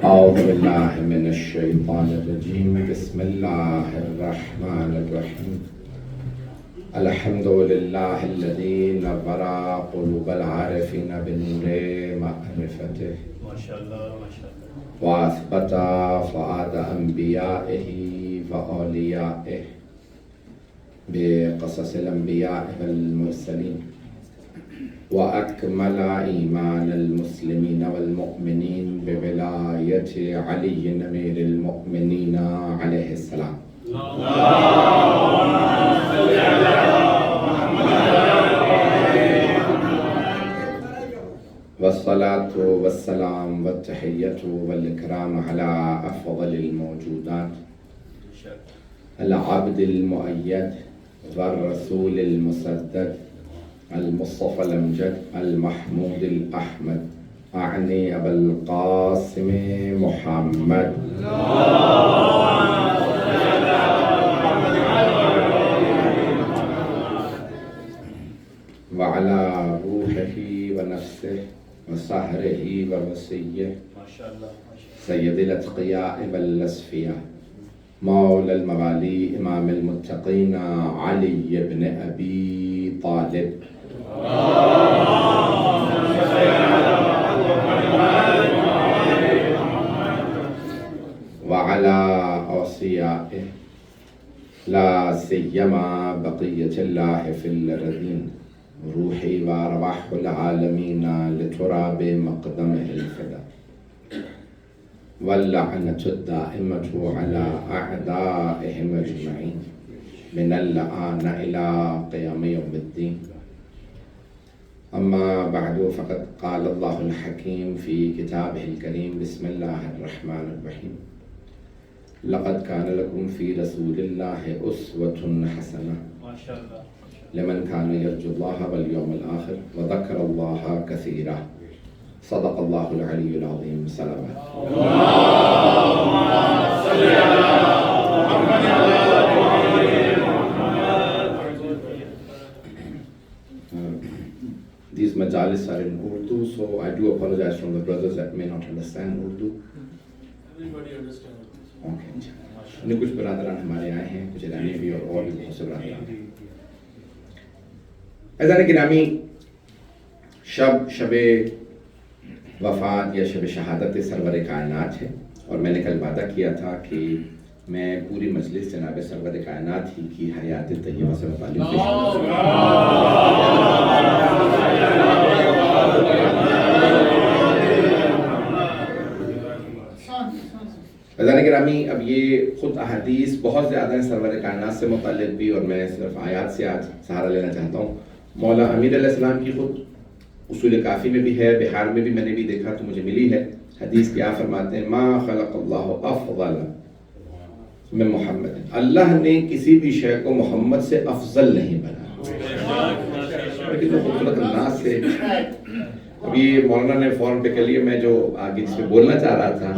أعوذ بالله من الشيطان الرجيم بسم الله الرحمن الرحيم الحمد لله الذي نور قلوب العارفين بنور معرفته وأثبت فؤاد أنبيائه وأوليائه بقصص الأنبياء والمرسلين وأكمل إيمان المسلمين والمؤمنين بولاية علي أمير المؤمنين عليه السلام. والصلاة والسلام والتحية والإكرام على أفضل الموجودات العبد المؤيد والرسول المسدد المصطفى الأمجد المحمود الأحمد أعني أبا القاسم محمد وعلى روحه ونفسه وسهره ووصيه سيد الأتقياء والأصفياء مولى الموالي إمام المتقين علي بن أبي طالب وعلى أوصيائه لا سيما بقية الله في الأرضين روحي وأرواح العالمين لتراب مقدمه الفدا واللعنة الدائمة على أعدائهم أجمعين من الآن إلى قيام يوم الدين. أما بعد فقد قال الله الحكيم في كتابه الكريم بسم الله الرحمن الرحيم لقد كان لكم في رسول الله أسوة حسنة لمن كان يرجو الله واليوم الآخر وذكر الله كثيرا صدق الله العلي العظيم. سلامات. These majalis are in Urdu, so I do apologize from the brothers that may not understand Urdu. Everybody understands. Okay. نہیں کچھ برادران ہمارے آئے ہیں کچھ ایرانی بھی اور بھی بہت سے برادران ہیں. عزیزان گرامی، شب وفات یا شب شہادت سرور کائنات ہے اور میں نے کل وعدہ کیا تھا کہ میں پوری مجلس جناب سرور کائنات ہی کی حیات طیبہ سے متعلق عزیزان گرامی، اب یہ خود احادیث بہت زیادہ ہیں سرور کائنات سے متعلق بھی، اور میں صرف آیات سے آج سہارا لینا چاہتا ہوں. مولا امیر علیہ السلام کی خود اصول کافی میں بھی ہے، بہار میں بھی میں نے بھی دیکھا تو مجھے ملی ہے. حدیث کیا فرماتے ہیں؟ ما خلق اللہ افضل من محمد، اللہ نے کسی بھی شے کو محمد سے افضل نہیں بنا. لیکن وہ خوبصورت انداز سے ابھی مولانا نے فوراً پہ کر لیا میں جو آگے جس میں بولنا چاہ رہا تھا،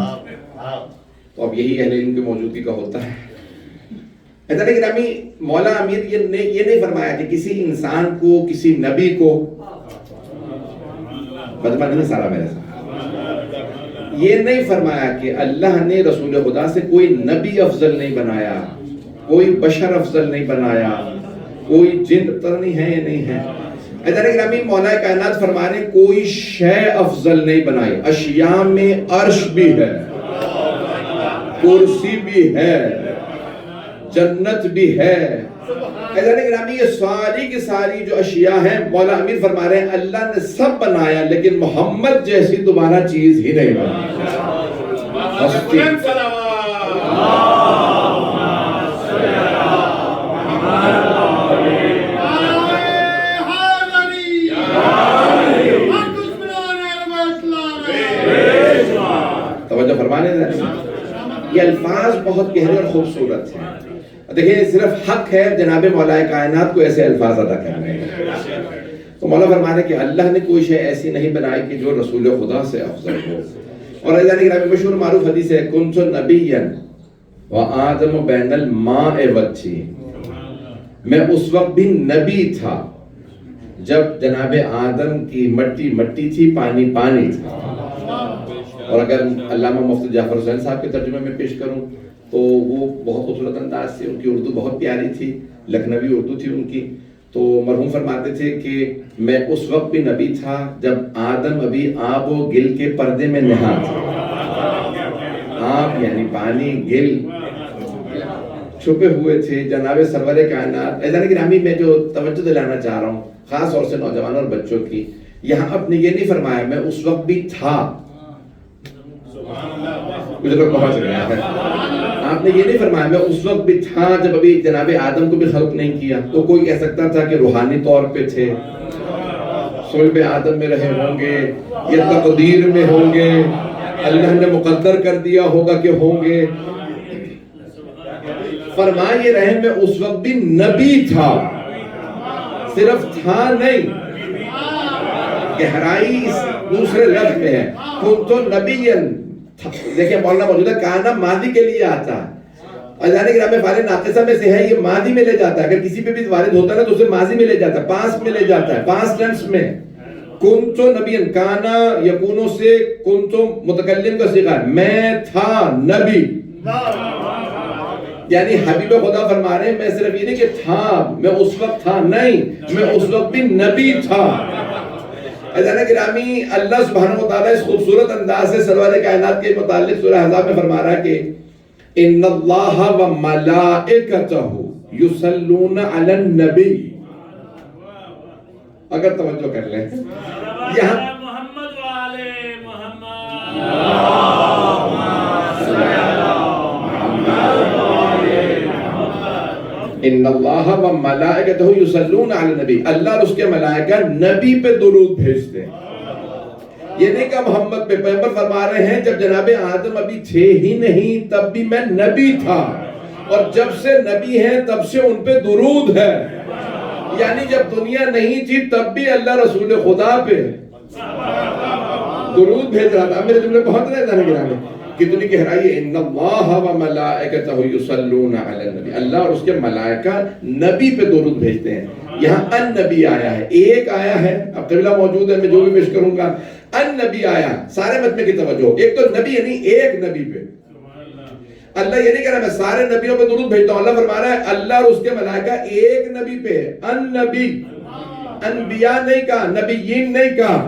تو اب یہی اہل علم کی موجودگی کا ہوتا ہے. حضرت گرامی، مولا امیر یہ نہیں فرمایا کہ کسی انسان کو، کسی نبی کو، بدمہ نہیں سارا میرے ساتھ، یہ نہیں فرمایا کہ اللہ نے رسول خدا سے کوئی نبی افضل نہیں بنایا، کوئی بشر افضل نہیں بنایا، کوئی جن پتہ نہیں ہے یا نہیں ہے. حضرت گرامی، مولا کائنات فرما رہے کوئی شے افضل نہیں بنائی. اشیاء میں عرش بھی ہے، کرسی بھی ہے، جنت بھی ہے. حضرت گرامی، یہ ساری کی ساری جو اشیاء ہیں مولا امیر فرما رہے ہیں اللہ نے سب بنایا، لیکن محمد جیسی دوبارہ چیز ہی نہیں بنائی. توجہ فرمانے دیں، یہ الفاظ بہت گہرے اور خوبصورت ہیں. دیکھیں، صرف حق ہے جناب مولا کائنات کو ایسے الفاظ ادا کرنے ہیں. تو مولا فرما رہے کہ اللہ نے کوئی شے ایسی نہیں بنائی کہ جو رسول خدا سے افضل ہو. اور عزیزان گرامی، مشہور معروف حدیث ہے کنت نبیا وآدم بین الماء والطین، میں اس وقت بھی نبی تھا جب جناب آدم کی مٹی مٹی تھی، پانی پانی تھا، اور اگر علامہ مفتی جعفر حسین صاحب کے ترجمے میں پیش کروں تو وہ بہت خوبصورت انداز سے، ان کی اردو بہت پیاری تھی، لکھنوی اردو تھی ان کی. تو مرحوم فرماتے تھے کہ میں اس وقت بھی نبی تھا جب آدم ابھی آب و گل کے پردے میں نہا تھا. آب یعنی پانی، گل چھپے ہوئے تھے. جناب سرور کائنات اذان گرامی میں جو توجہ دلانا چاہ رہا ہوں خاص طور سے نوجوانوں اور بچوں کی، یہاں آپ نے یہ نہیں فرمایا میں اس وقت بھی تھا. کچھ لوگ پہنچ گئے ہیں. آپ نے یہ نہیں فرمایا میں اس وقت بھی تھا جب ابھی جناب آدم کو بھی خلق نہیں کیا. تو کوئی کہہ سکتا تھا کہ روحانی طور پہ تھے، صلب آدم میں رہے ہوں گے، یا تقدیر میں ہوں گے، اللہ نے مقدر کر دیا ہوگا کہ ہوں گے. فرما یہ رہے میں اس وقت بھی نبی تھا، صرف تھا نہیں. گہرائی اس دوسرے لفظ میں ہے. کنت نبیا، دیکھیں مولانا موجود ہے، کانا ماضی کے لیے آتا ہے. اذان گرامی فعل ناقصہ میں سے ہے، یہ ماضی میں لے جاتا ہے. اگر کسی پہ بھی وارد ہوتا ہے تو اسے ماضی میں لے جاتا ہے، پاس میں لے جاتا ہے، پاس ٹینس میں. کنت نبیا، کانا یکونو سے کنت متکلم کا صیغہ ہے، میں تھا نبی. یعنی حبیب خدا فرما رہے ہیں میں صرف یہ نہیں کہ تھا، میں اس وقت تھا نہیں، میں اس وقت بھی نبی تھا. اذان گرامی اللہ سبحانہ وتعالی اس خوبصورت انداز سے سرور کائنات کے متعلق سورہ احزاب میں فرما رہا ہے کہ ان اللہ و ملائکتہ یصلون علی النبی. اگر توجہ کر لیں یہاں محمد و آل محمد، ان اللہ و ملائکتہ یصلون علی النبی، اللہ اور اس کے ملائکہ نبی پہ درود بھیجتے ہیں. یہ نہیں کہ محمد پہ. پیغمبر فرما رہے ہیں جب جناب آدم ابھی تھے ہی نہیں تب بھی میں نبی تھا، اور جب سے نبی ہیں تب سے ان پہ درود ہے. یعنی جب دنیا نہیں تھی تب بھی اللہ رسول خدا پہ درود بھیج رہا تھا. میرے جملے پہنچ رہے ہیں گرامی؟ کتنی گہرائی ہے. ان اللہ و ملائکتہ یصلون علی النبی، اللہ اور اس کے ملائکہ نبی پہ درود بھیجتے ہیں. یہاں ان نبی آیا ہے، ایک آیا ہے. اب قبلہ موجود ہے، میں جو بھی پیش کروں گا. ان نبی آیا، سارے مجمع کی توجہ. ایک تو نبی یعنی ایک نبی پہ. اللہ یہ نہیں کہہ رہا میں سارے نبیوں پہ درود بھیجتا ہوں. اللہ فرما رہا ہے اللہ اور اس کے ملائکہ ایک نبی پہ. ان نبی، انبیاء نہیں کہا، نبیین نہیں کہا.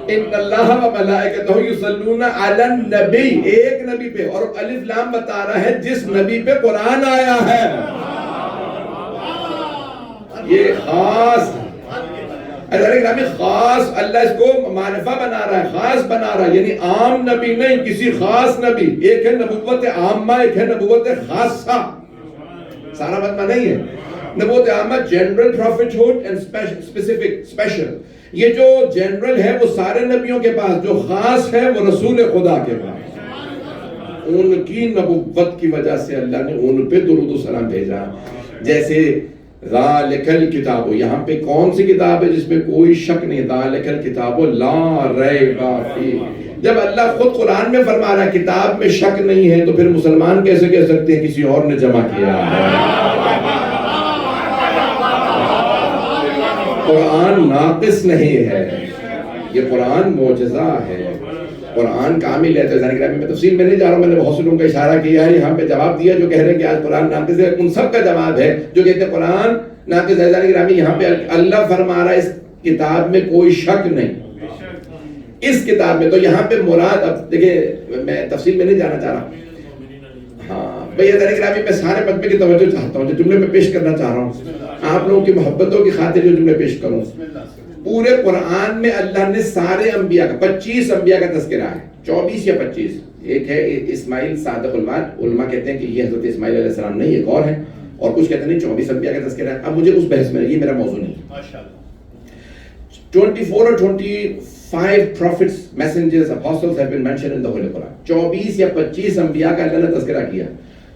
ان اللہ و ملائکتہ یصلون علی النبی، ایک نبی پہ. اور الف لام بتا رہا ہے جس نبی پہ قرآن آیا ہے. یہ خاص خاص اللہ اس کو معرفہ بنا رہا ہے، خاص بنا رہا ہے. یعنی عام نبی نہیں، کسی خاص نبی. ایک ہے نبوت عامہ، ایک ہے نبوت خاصہ. سارا مطلب نہیں ہے. نبوت عامہ جنرل پروفیٹہوڈ اینڈ اسپیسیفک اسپیشل. یہ جو جنرل ہے وہ سارے نبیوں کے پاس، جو خاص ہے وہ رسول خدا کے پاس. ان کی نبوت کی وجہ سے اللہ نے ان پہ درود و سلام بھیجا. جیسے ذالک الکتاب، یہاں پہ کون سی کتاب ہے جس میں کوئی شک نہیں؟ ذالک الکتاب لا ریب فیہ. جب اللہ خود قرآن میں فرما رہا ہے کتاب میں شک نہیں ہے تو پھر مسلمان کیسے کہہ سکتے ہیں کسی اور نے جمع کیا ہے؟ قرآن ناقص نہیں ہے، یہ قرآن معجزہ ہے، قرآن کامل ہے. میں تفصیل میں نہیں جا رہا ہوں، میں نے بہت سے لوگوں کا اشارہ کیا ہے، یہاں پہ جواب دیا جو کہہ رہے ہیں کہ آج قرآن ناقص ہے. ان سب کا جواب ہے جو کہتے ہیں قرآن ناقص ہے. یہاں پہ اللہ فرما رہا ہے اس کتاب میں کوئی شک نہیں. اس کتاب میں تو یہاں پہ مراد، اب دیکھیں میں تفصیل میں نہیں جانا چاہ رہا. ہاں بھئی میں سارے مجمع کی توجہ چاہتا ہوں. جو جملے میں پیش کرنا چاہ رہا ہوں آپ لوگوں کی محبتوں کی خاطر جو جملے پیش کروں. پورے قرآن میں اللہ نے سارے انبیاء کا 25 انبیاء کا تذکرہ ہے، 24 یا 25. ایک ہے اسماعیل صادق الوعد، علماء کہتے ہیں کہ یہ حضرت اسماعیل علیہ السلام نہیں، ایک اور ہے، اور کچھ کہتے ہیں نہیں 24 انبیاء کا تذکرہ ہے. اب مجھے اس بحث میں، یہ میرا موضوع نہیں. 24 or 25 prophets, messengers, apostles have been mentioned in the Holy Quran. 24 یا 25 انبیاء کا اللہ نے تذکرہ کیا.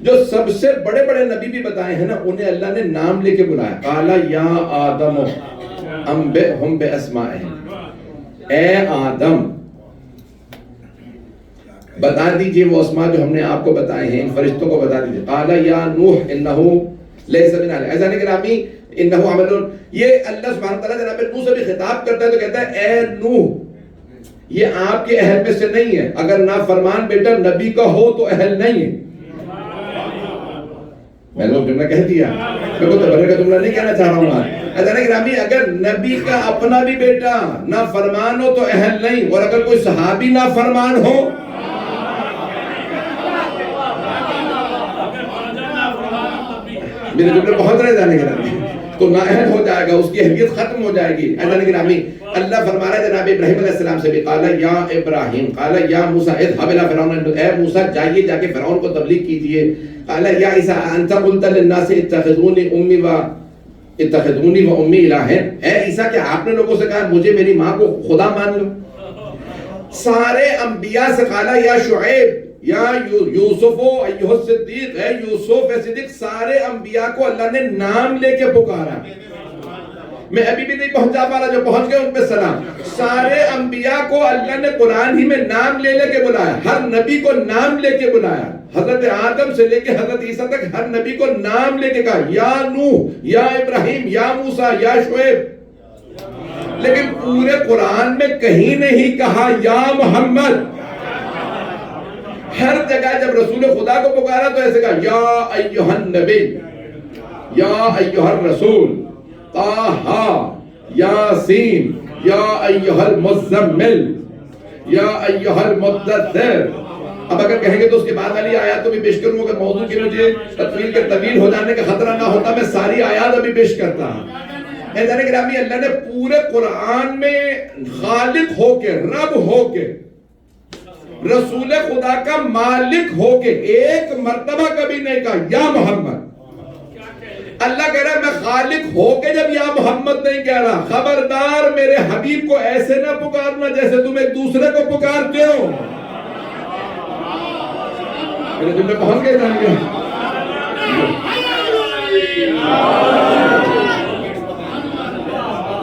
جو سب سے بڑے بڑے نبی بھی بتائے ہیں نا انہیں اللہ نے نام لے کے بلایا. قال یا آدم انبئہم باسمائہم، اے آدم بتا دیجئے وہ اسماء جو ہم نے آپ کو بتائے ہیں، ان فرشتوں کو بتا دیجئے. قال یا نوح انہو لیس من اہلک. ایسا گرامی انہو عمل، یہ اللہ سبحانہ وتعالیٰ جناب نوح سے بھی خطاب کرتا ہے تو کہتا ہے اے نوح یہ آپ کے اہل میں سے نہیں ہے. اگر نافرمان بیٹا نبی کا ہو تو اہل نہیں ہے. میں نے جملہ کہہ دیا, میں کو تبرک کا جملہ نہیں کہنا چاہ رہا ہوں. گرامی اگر نبی کا اپنا بھی بیٹا نافرمان ہو تو اہل نہیں, اور اگر کوئی صحابی نافرمان ہو میرے جملے بہت رہے جانے گرامی تو نااہل ہو جائے گا, اس کی اہلیت ختم ہو جائے گی. گرامی اللہ فرما رہا ہے جناب ابراہیم علیہ السلام سے بھی, قال یا ابراہیم, قال یا موسیٰ اذهب الى فرعون, اے موسیٰ جائیے جا کے فرعون کو تبلیغ کیجئے. قال یا عیسیٰ انت قلت للناس اتخذونی و امی الہین, اے عیسیٰ کہ آپ نے لوگوں سے کہا مجھے میری ماں کو خدا مان لو. سارے انبیاء سے قال یا شعیب یا یوسف ایھا الصدیق, اے یوسف اے صدیق, سارے انبیاء کو اللہ نے نام لے کے پکارا. میں ابھی بھی نہیں پہنچا پا رہا, جو پہنچ گئے ان پہ سلام. سارے انبیاء کو اللہ نے قرآن ہی میں نام لے لے کے بلایا, ہر نبی کو نام لے کے بلایا. حضرت آدم سے لے کے حضرت عیسیٰ تک ہر نبی کو نام لے کے کہا, یا نوح, یا ابراہیم, یا موسیٰ, یا شعیب. لیکن پورے قرآن میں کہیں نہیں کہا یا محمد. ہر جگہ جب رسول خدا کو پکارا تو ایسے کہا یا ایھا النبی, یا ایھا الرسول, طٰہٰ, یاسین, یا ایھا المزمل, یا ایھا المدثر. اب اگر کہیں گے تو اس کے بعد والی آیات کو بھی پیش کروں, اگر موضوع کی مجھے تطویل کے طویل ہو جانے کا خطرہ نہ ہوتا میں ساری آیات ابھی پیش کرتا. اعزائے گرامی, اللہ نے پورے قرآن میں خالق ہو کے, رب ہو کے, رسول خدا کا مالک ہو کے ایک مرتبہ کبھی نہیں کہا یا محمد. اللہ کہہ رہا ہے میں خالق ہو کے جب یا محمد نہیں کہہ رہا, خبردار میرے حبیب کو ایسے نہ پکارنا جیسے تم ایک دوسرے کو پکارتے ہو. میرے دل میں پہنچ گئے جان گے.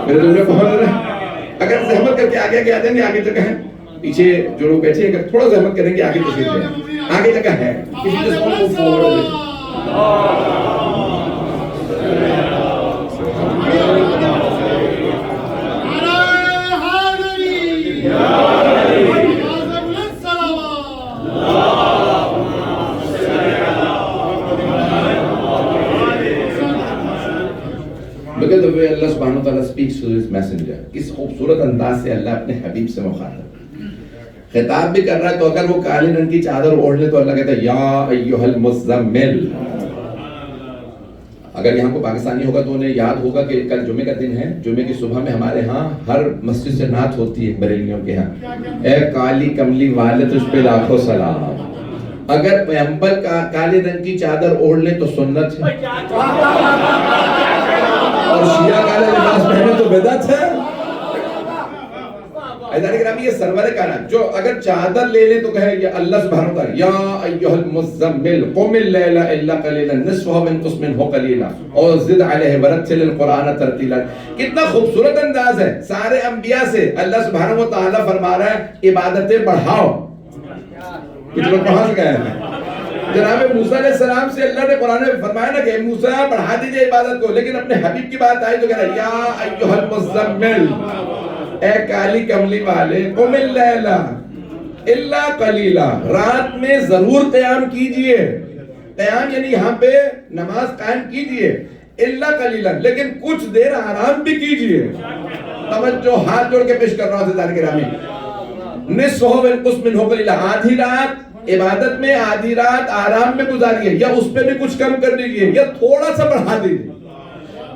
میرے دل میں پہنچ رہے. اگر زحمت کر کے آگے آگے آ جائیں گے, آگے جگہ ہے, پیچھے جو لوگ بیٹھے ہیں اگر تھوڑا زحمت کریں گے آگے تشریف لیں, آگے جگہ ہے. کسی جس کو فورورڈ اللہ سبحانہ وتعالی speaks to his messenger. کس خوبصورت انداز سے اللہ اپنے حبیب سے مخاطب خطاب بھی کر رہا ہے. تو اگر وہ کالے رنگ کی چادر اوڑھ لے تو اللہ کہتا ہے یا ایھا المزمل. اگر یہاں کو پاکستانی ہوگا تو انہیں یاد ہوگا کہ کل جمعے کا دن ہے. جمعے کی صبح میں ہمارے ہاں ہر مسجد سے نعت ہوتی ہے بریلیوں کے ہاں, اے کالی کملی والے تجھ پہ لاکھوں سلام. اگر پیغمبر کا کالے رنگ کی چادر اوڑھ لے تو سنت ہے, اور شیعہ کالے لباس پہنے تو بدعت ہے. اعزائے گرامی, یہ سرور کائنات جو اگر چادر لے لے تو کہے یا اللہ سبحانہ وتعالی یا ایھا المزمل قم اللیل الا قلیلا نصفہ وانقص منہ قلیلا اور زد علیہ ورتل القرآن ترتیلا. کتنا خوبصورت انداز ہے. سارے انبیاء سے اللہ سبحانہ وتعالی فرما رہا ہے عبادتیں بڑھاؤ. کچھ لوگ پہنچ گئے ہیں. جناب موسیٰ علیہ السلام سے اللہ نے قرآن میں فرمایا نا کہ موسیٰ بڑھا دیجئے عبادت کو, لیکن اپنے حبیب کی بات آئی تو کہہ رہا یا ایھا المزمل, اے کالی کملی والے, قم اللیل الا قلیلا, رات میں ضرور قیام کیجئے. قیام یعنی یہاں پہ نماز قائم کیجئے, الا قلیلا, لیکن کچھ دیر آرام بھی کیجئے. توجہ, ہاتھ جوڑ کے پیش کر رہا ہوں عزیزان گرامی. نصفہ وانقص منہ قلیلا, آدھی رات عبادت میں, آدھی رات آرام میں گزاریے, یا اس پہ بھی کچھ کم کر دیجئے, یا تھوڑا سا بڑھا دیجئے.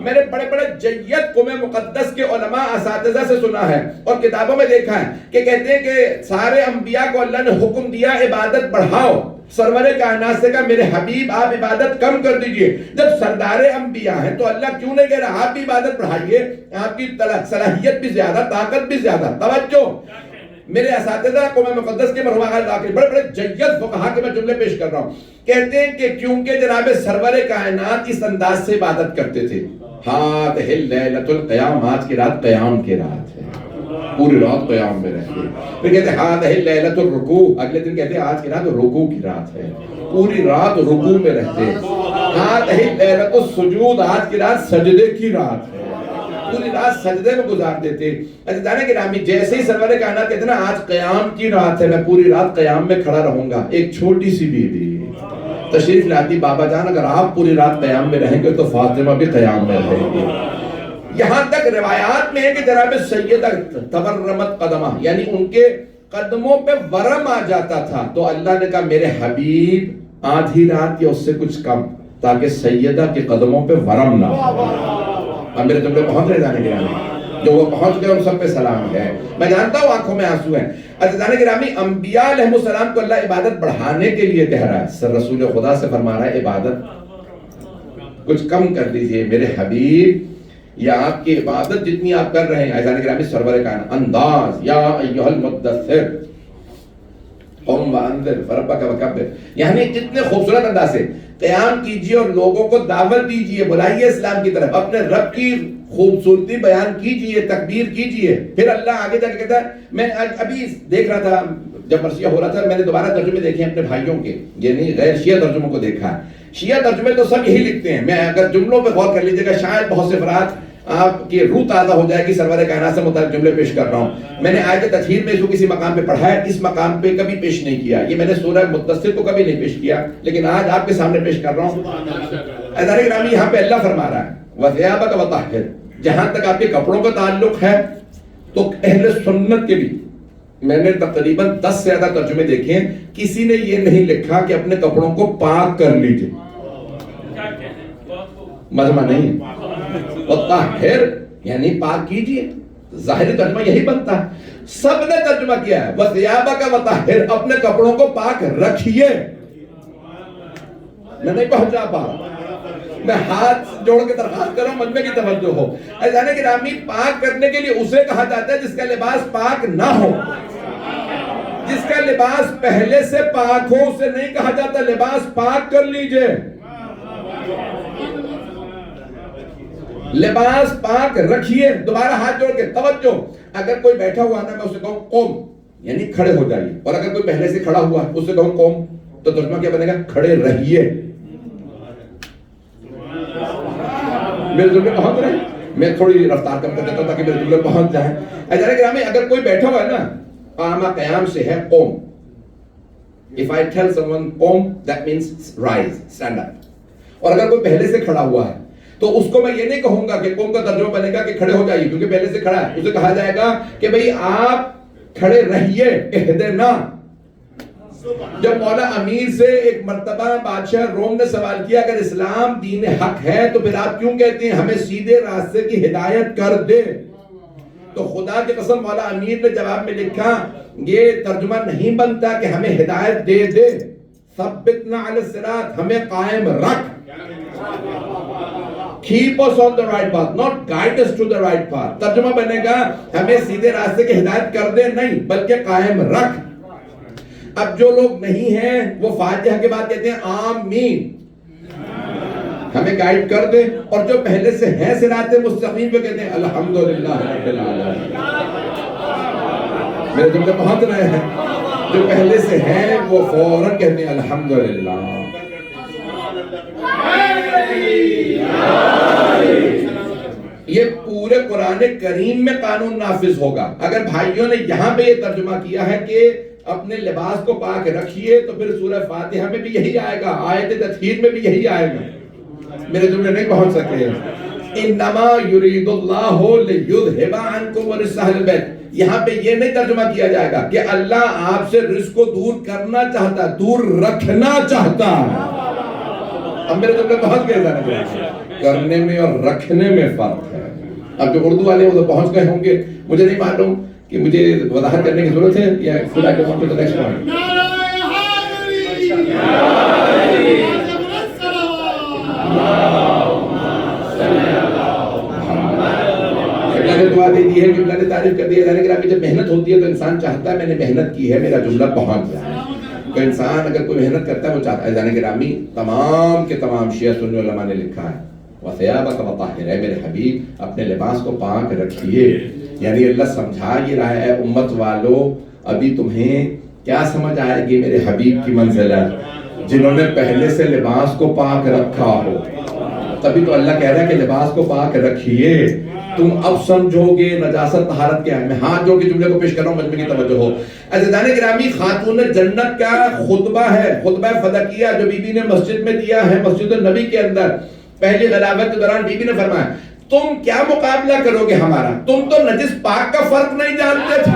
میں نے بڑے بڑے جید قوم مقدس کے علماء اساتذہ سے سنا ہے اور کتابوں میں دیکھا ہے کہ کہتے ہیں کہ سارے انبیاء کو اللہ نے حکم دیا عبادت بڑھاؤ. سرور کائنات سے کہا میرے حبیب آپ عبادت کم کر دیجئے. جب سردار انبیاء ہیں تو اللہ کیوں نہیں کہہ رہا آپ بھی عبادت بڑھائیے, آپ کی صلاحیت بھی زیادہ, طاقت بھی زیادہ. توجہ, میرے اساتذہ قوم مقدس کے مرحوم بڑے بڑے جید فقہا کے میں جملے پیش کر رہا ہوں. کہتے ہیں کہ کیونکہ جناب سرور کائنات اس انداز سے عبادت کرتے تھے. ہاتھ لیلۃ القیام, آج کی رات قیام کی رات ہے, پوری رات قیام میں رہتے ہیں. پھر کہتے ہیں ہاتھ لیلۃ الرکوع, اگلے دن کہتے ہیں آج کی رات رکوع کی رات ہے, پوری رات رکوع میں رہتے ہیں. ہاتھ لیلۃ السجود, آج کی رات سجدے کی رات ہے. پوری رات سجدے میں گزارتے تھے. عزیزان گرامی جیسے ہی سرور کائنات کہتے ہیں نا آج قیام کی رات ہے, میں پوری رات قیام میں کھڑا رہوں گا, ایک چھوٹی سی بیوی تشریف لاتی, بابا جان اگر آپ پوری رات قیام میں رہیں گے تو فاطمہ بھی قیام میں رہے گی. یہاں تک روایات میں ہے کہ جناب سیدہ تورمت قدمہ, یعنی ان کے قدموں پہ ورم آ جاتا تھا, تو اللہ نے کہا میرے حبیب آدھی رات یا اس سے کچھ کم, تاکہ سیدہ کے قدموں پہ ورم نہ ہو. اب میرے جملے پہنچ رہے جانے گرامی, جو وہ پہنچ گئے ان سب پہ سلام ہے. میں جانتا ہوں آنکھوں میں آنسو ہیں. عزیزان گرامی انبیاء علیہ السلام کو اللہ عبادت بڑھانے کے لیے کہہ رہا ہے. سر رسول خدا سے فرما رہا ہے عبادت کچھ کم کر دیجئے میرے حبیب, یا آپ کی عبادت جتنی آپ کر رہے ہیں. عزیزان گرامی سرور کائنات انداز یا ایھا المدثر قم وانذر وربک وکبر, یعنی کتنے خوبصورت انداز سے قیام کیجئے اور لوگوں کو دعوت دیجئے, بلائیے اسلام کی طرف, اپنے رب کی خوبصورتی بیان کیجئے, تکبیر کیجئے. پھر اللہ آگے جا کے کہتا ہے, میں ابھی دیکھ رہا تھا جب مرثیہ ہو رہا تھا, میں نے دوبارہ ترجمے دیکھے اپنے بھائیوں کے, یعنی غیر شیعہ ترجموں کو دیکھا. شیعہ ترجمے تو سب یہی لکھتے ہیں, میں اگر جملوں پہ غور کر لیجئے گا شاید بہت سے افراد آپ کی روح تازہ ہو جائے گی سرور کائنات سے متعلق جملے پیش کر رہا ہوں. میں نے آیت تطہیر میں اس کو کسی مقام پہ پڑھا ہے, اس مقام پہ کبھی پیش نہیں کیا. یہ میں نے سورہ مدثر کو کبھی نہیں پیش کیا, لیکن آج آپ کے سامنے پیش کر رہا ہوں. عزیزان گرامی یہاں پہ اللہ فرما رہا ہے وَثِيَابَكَ وَطَهِّرْ, جہاں تک آپ کے کپڑوں کا تعلق ہے تو اہل سنت کے بھی میں نے تقریباً 10 سے زیادہ ترجمے دیکھے ہیں, کسی نے یہ نہیں لکھا کہ اپنے کپڑوں کو پاک کر لیجئے. مجمع نہیں ہے. وطہر یعنی پاک کیجئے, ظاہری ترجمہ یہی بنتا ہے. سب نے ترجمہ کیا ہے وَثِيَابَكَ وَطَهِّرْ, اپنے کپڑوں کو پاک رکھیے. میں نہیں پہنچا پا, میں ہاتھ جوڑ کے درخواست کروں مجمع کی توجہ ہو. عزیزان گرامی پاک کرنے کے لیے اسے کہا جاتا ہے جس کا لباس پاک نہ ہو. جس کا لباس پہلے سے پاک ہو اسے نہیں کہا جاتا لباس پاک کر لیجئے. لباس پاک رکھیے. دوبارہ ہاتھ جوڑ کے توجہ, اگر کوئی بیٹھا ہوا نا میں اسے کہوں قوم یعنی کھڑے ہو جائیے, اور اگر کوئی پہلے سے کھڑا ہوا اسے کہوں قوم, تو ترجمہ کیا بنے گا کھڑے رہیے. میرے جملے پہنچ رہے ہیں, میں تھوڑی رفتار کم کر دیتا ہوں تاکہ میرے جملے پہنچ جائیں. عزیزان گرامی اگر کوئی بیٹھا ہوا ہے نا, قام قیام سے ہے قوم. If I tell someone قوم that means rise, stand up. اور اگر کوئی پہلے سے کھڑا ہوا ہے تو اس کو میں یہ نہیں کہوں گا کہ قوم کا ترجمہ بنے گا کہ کھڑے ہو جائیے کیونکہ پہلے سے کھڑا ہے. اسے کہا جائے گا کہ بھئی آپ کھڑے رہیے. اہدنا, جب مولا امیر سے ایک مرتبہ بادشاہ روم نے سوال کیا اگر اسلام دین حق ہے تو پھر آپ کیوں کہتے ہیں ہمیں سیدھے راستے کی ہدایت کر دے, تو خدا کی قسم مولا امیر نے جواب میں لکھا یہ ترجمہ نہیں بنتا کہ ہمیں ہدایت دے دے, ثبتنا علی الصراط, ہمیں قائم رکھ. Keep us on the right path, not guide us to the right path. ترجمہ بنے گا ہمیں سیدھے راستے کی ہدایت کر دے نہیں بلکہ قائم رکھ. اب جو لوگ نہیں ہیں وہ فاتحہ کے بعد کہتے ہیں آمین, ہمیں گائیڈ کر دے, اور جو پہلے سے ہیں صراط مستقیم پہ کہتے ہیں الحمدللہ رب العالمین. میرے جملے پہنچ رہے ہیں, جو پہلے سے ہیں وہ فوراً کہتے ہیں الحمدللہ. یہ پورے قرآن کریم میں قانون نافذ ہوگا. اگر بھائیوں نے یہاں پہ یہ ترجمہ کیا ہے کہ اپنے لباس کو پاک رکھیے تو پھر سورہ فاتحہ میں بھی یہی آئے گا, آیت تطہیر میں بھی یہی آئے گا. میرے جملے نہیں پہنچ سکتے ہیں. انما یرید اللہ لیذھب عنکم الرجس اہل البیت, یہاں پہ یہ نہیں ترجمہ کیا جائے گا کہ اللہ آپ سے رزق کو دور کرنا چاہتا, دور رکھنا چاہتا. اب میرے جملے پہنچ گئے, کرنے میں اور رکھنے میں فرق ہے. اب جو اردو والے وہ تو پہنچ گئے ہوں گے, مجھے نہیں معلوم کہ مجھے وضاحت کرنے کی ضرورت ہے یا خدا کے وقت نیکسٹ پوائنٹ. قبلہ نے دعا دے دی ہے, قبلہ نے تعریف کر دی ہے. لیکن ابھی جب محنت ہوتی ہے تو انسان چاہتا ہے میں نے محنت کی ہے, میرا جملہ پہنچ جائے. تو انسان اگر کوئی محنت کرتا ہے وہ چاہتا ہے. عزیزان گرامی تمام کے تمام شیعہ سنی علماء نے لکھا ہے وَثِيَابَكَ وَطَهِّرْ, اے میرے حبیب اپنے لباس کو پاک رکھیے. یعنی اللہ سمجھا یہ رہا ہے امت والو, ابھی تمہیں کیا سمجھ آئے گی میرے حبیب کی منزلت, جنہوں نے پہلے سے لباس کو پاک رکھا ہو. تبھی تو اللہ کہہ رہا ہے کہ لباس کو پاک رکھیے. تم اب سمجھو گے نجاست طہارت کیا ہے. میں ہاتھ جوڑ کے جملے کو پیش کر رہا ہوں, مجمع کی توجہ ہو. عزیزان گرامی, خاتون جنت کا خطبہ ہے, خطبہ فدقیہ جو بی بی نے مسجد میں دیا ہے, مسجد النبی کے اندر پہلی غلاوت کے دوران بی بی نے فرمایا, تم کیا مقابلہ کرو گے ہمارا, تم تو نجس پاک کا فرق نہیں جانتے تھے.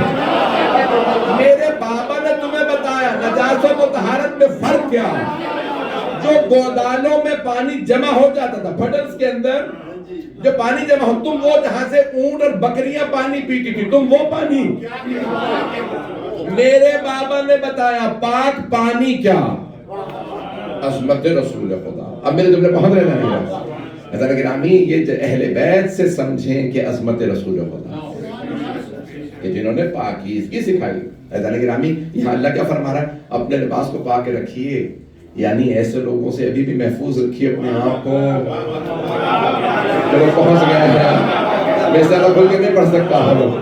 میرے بابا نے تمہیں بتایا نجاست و طہارت میں فرق کیا. جو گودالوں میں پانی جمع ہو جاتا تھا, پھٹلس کے اندر جو پانی جمع ہو, تم وہ جہاں سے اونٹ اور بکریاں پانی پیتی تھی, تم وہ پانی. میرے بابا نے بتایا پاک پانی کیا, عظمت رسول خدا. اب میرے جملے پہنچ رہے ہیں حضرت گرامی, یہ اہل بیت سے سمجھیں کہ عظمت رسول خدا کہ جنہوں نے پاکیزگی سکھائی. حضرت گرامی, یہاں اللہ کیا فرما رہا ہے, اپنے لباس کو پاک رکھیے, یعنی ایسے لوگوں سے ابھی بھی محفوظ رکھیے اپنے آپ کو. چلو پہنچ گئے ہیں, میں زیادہ کھل کے نہیں پڑھ سکتا ہوں,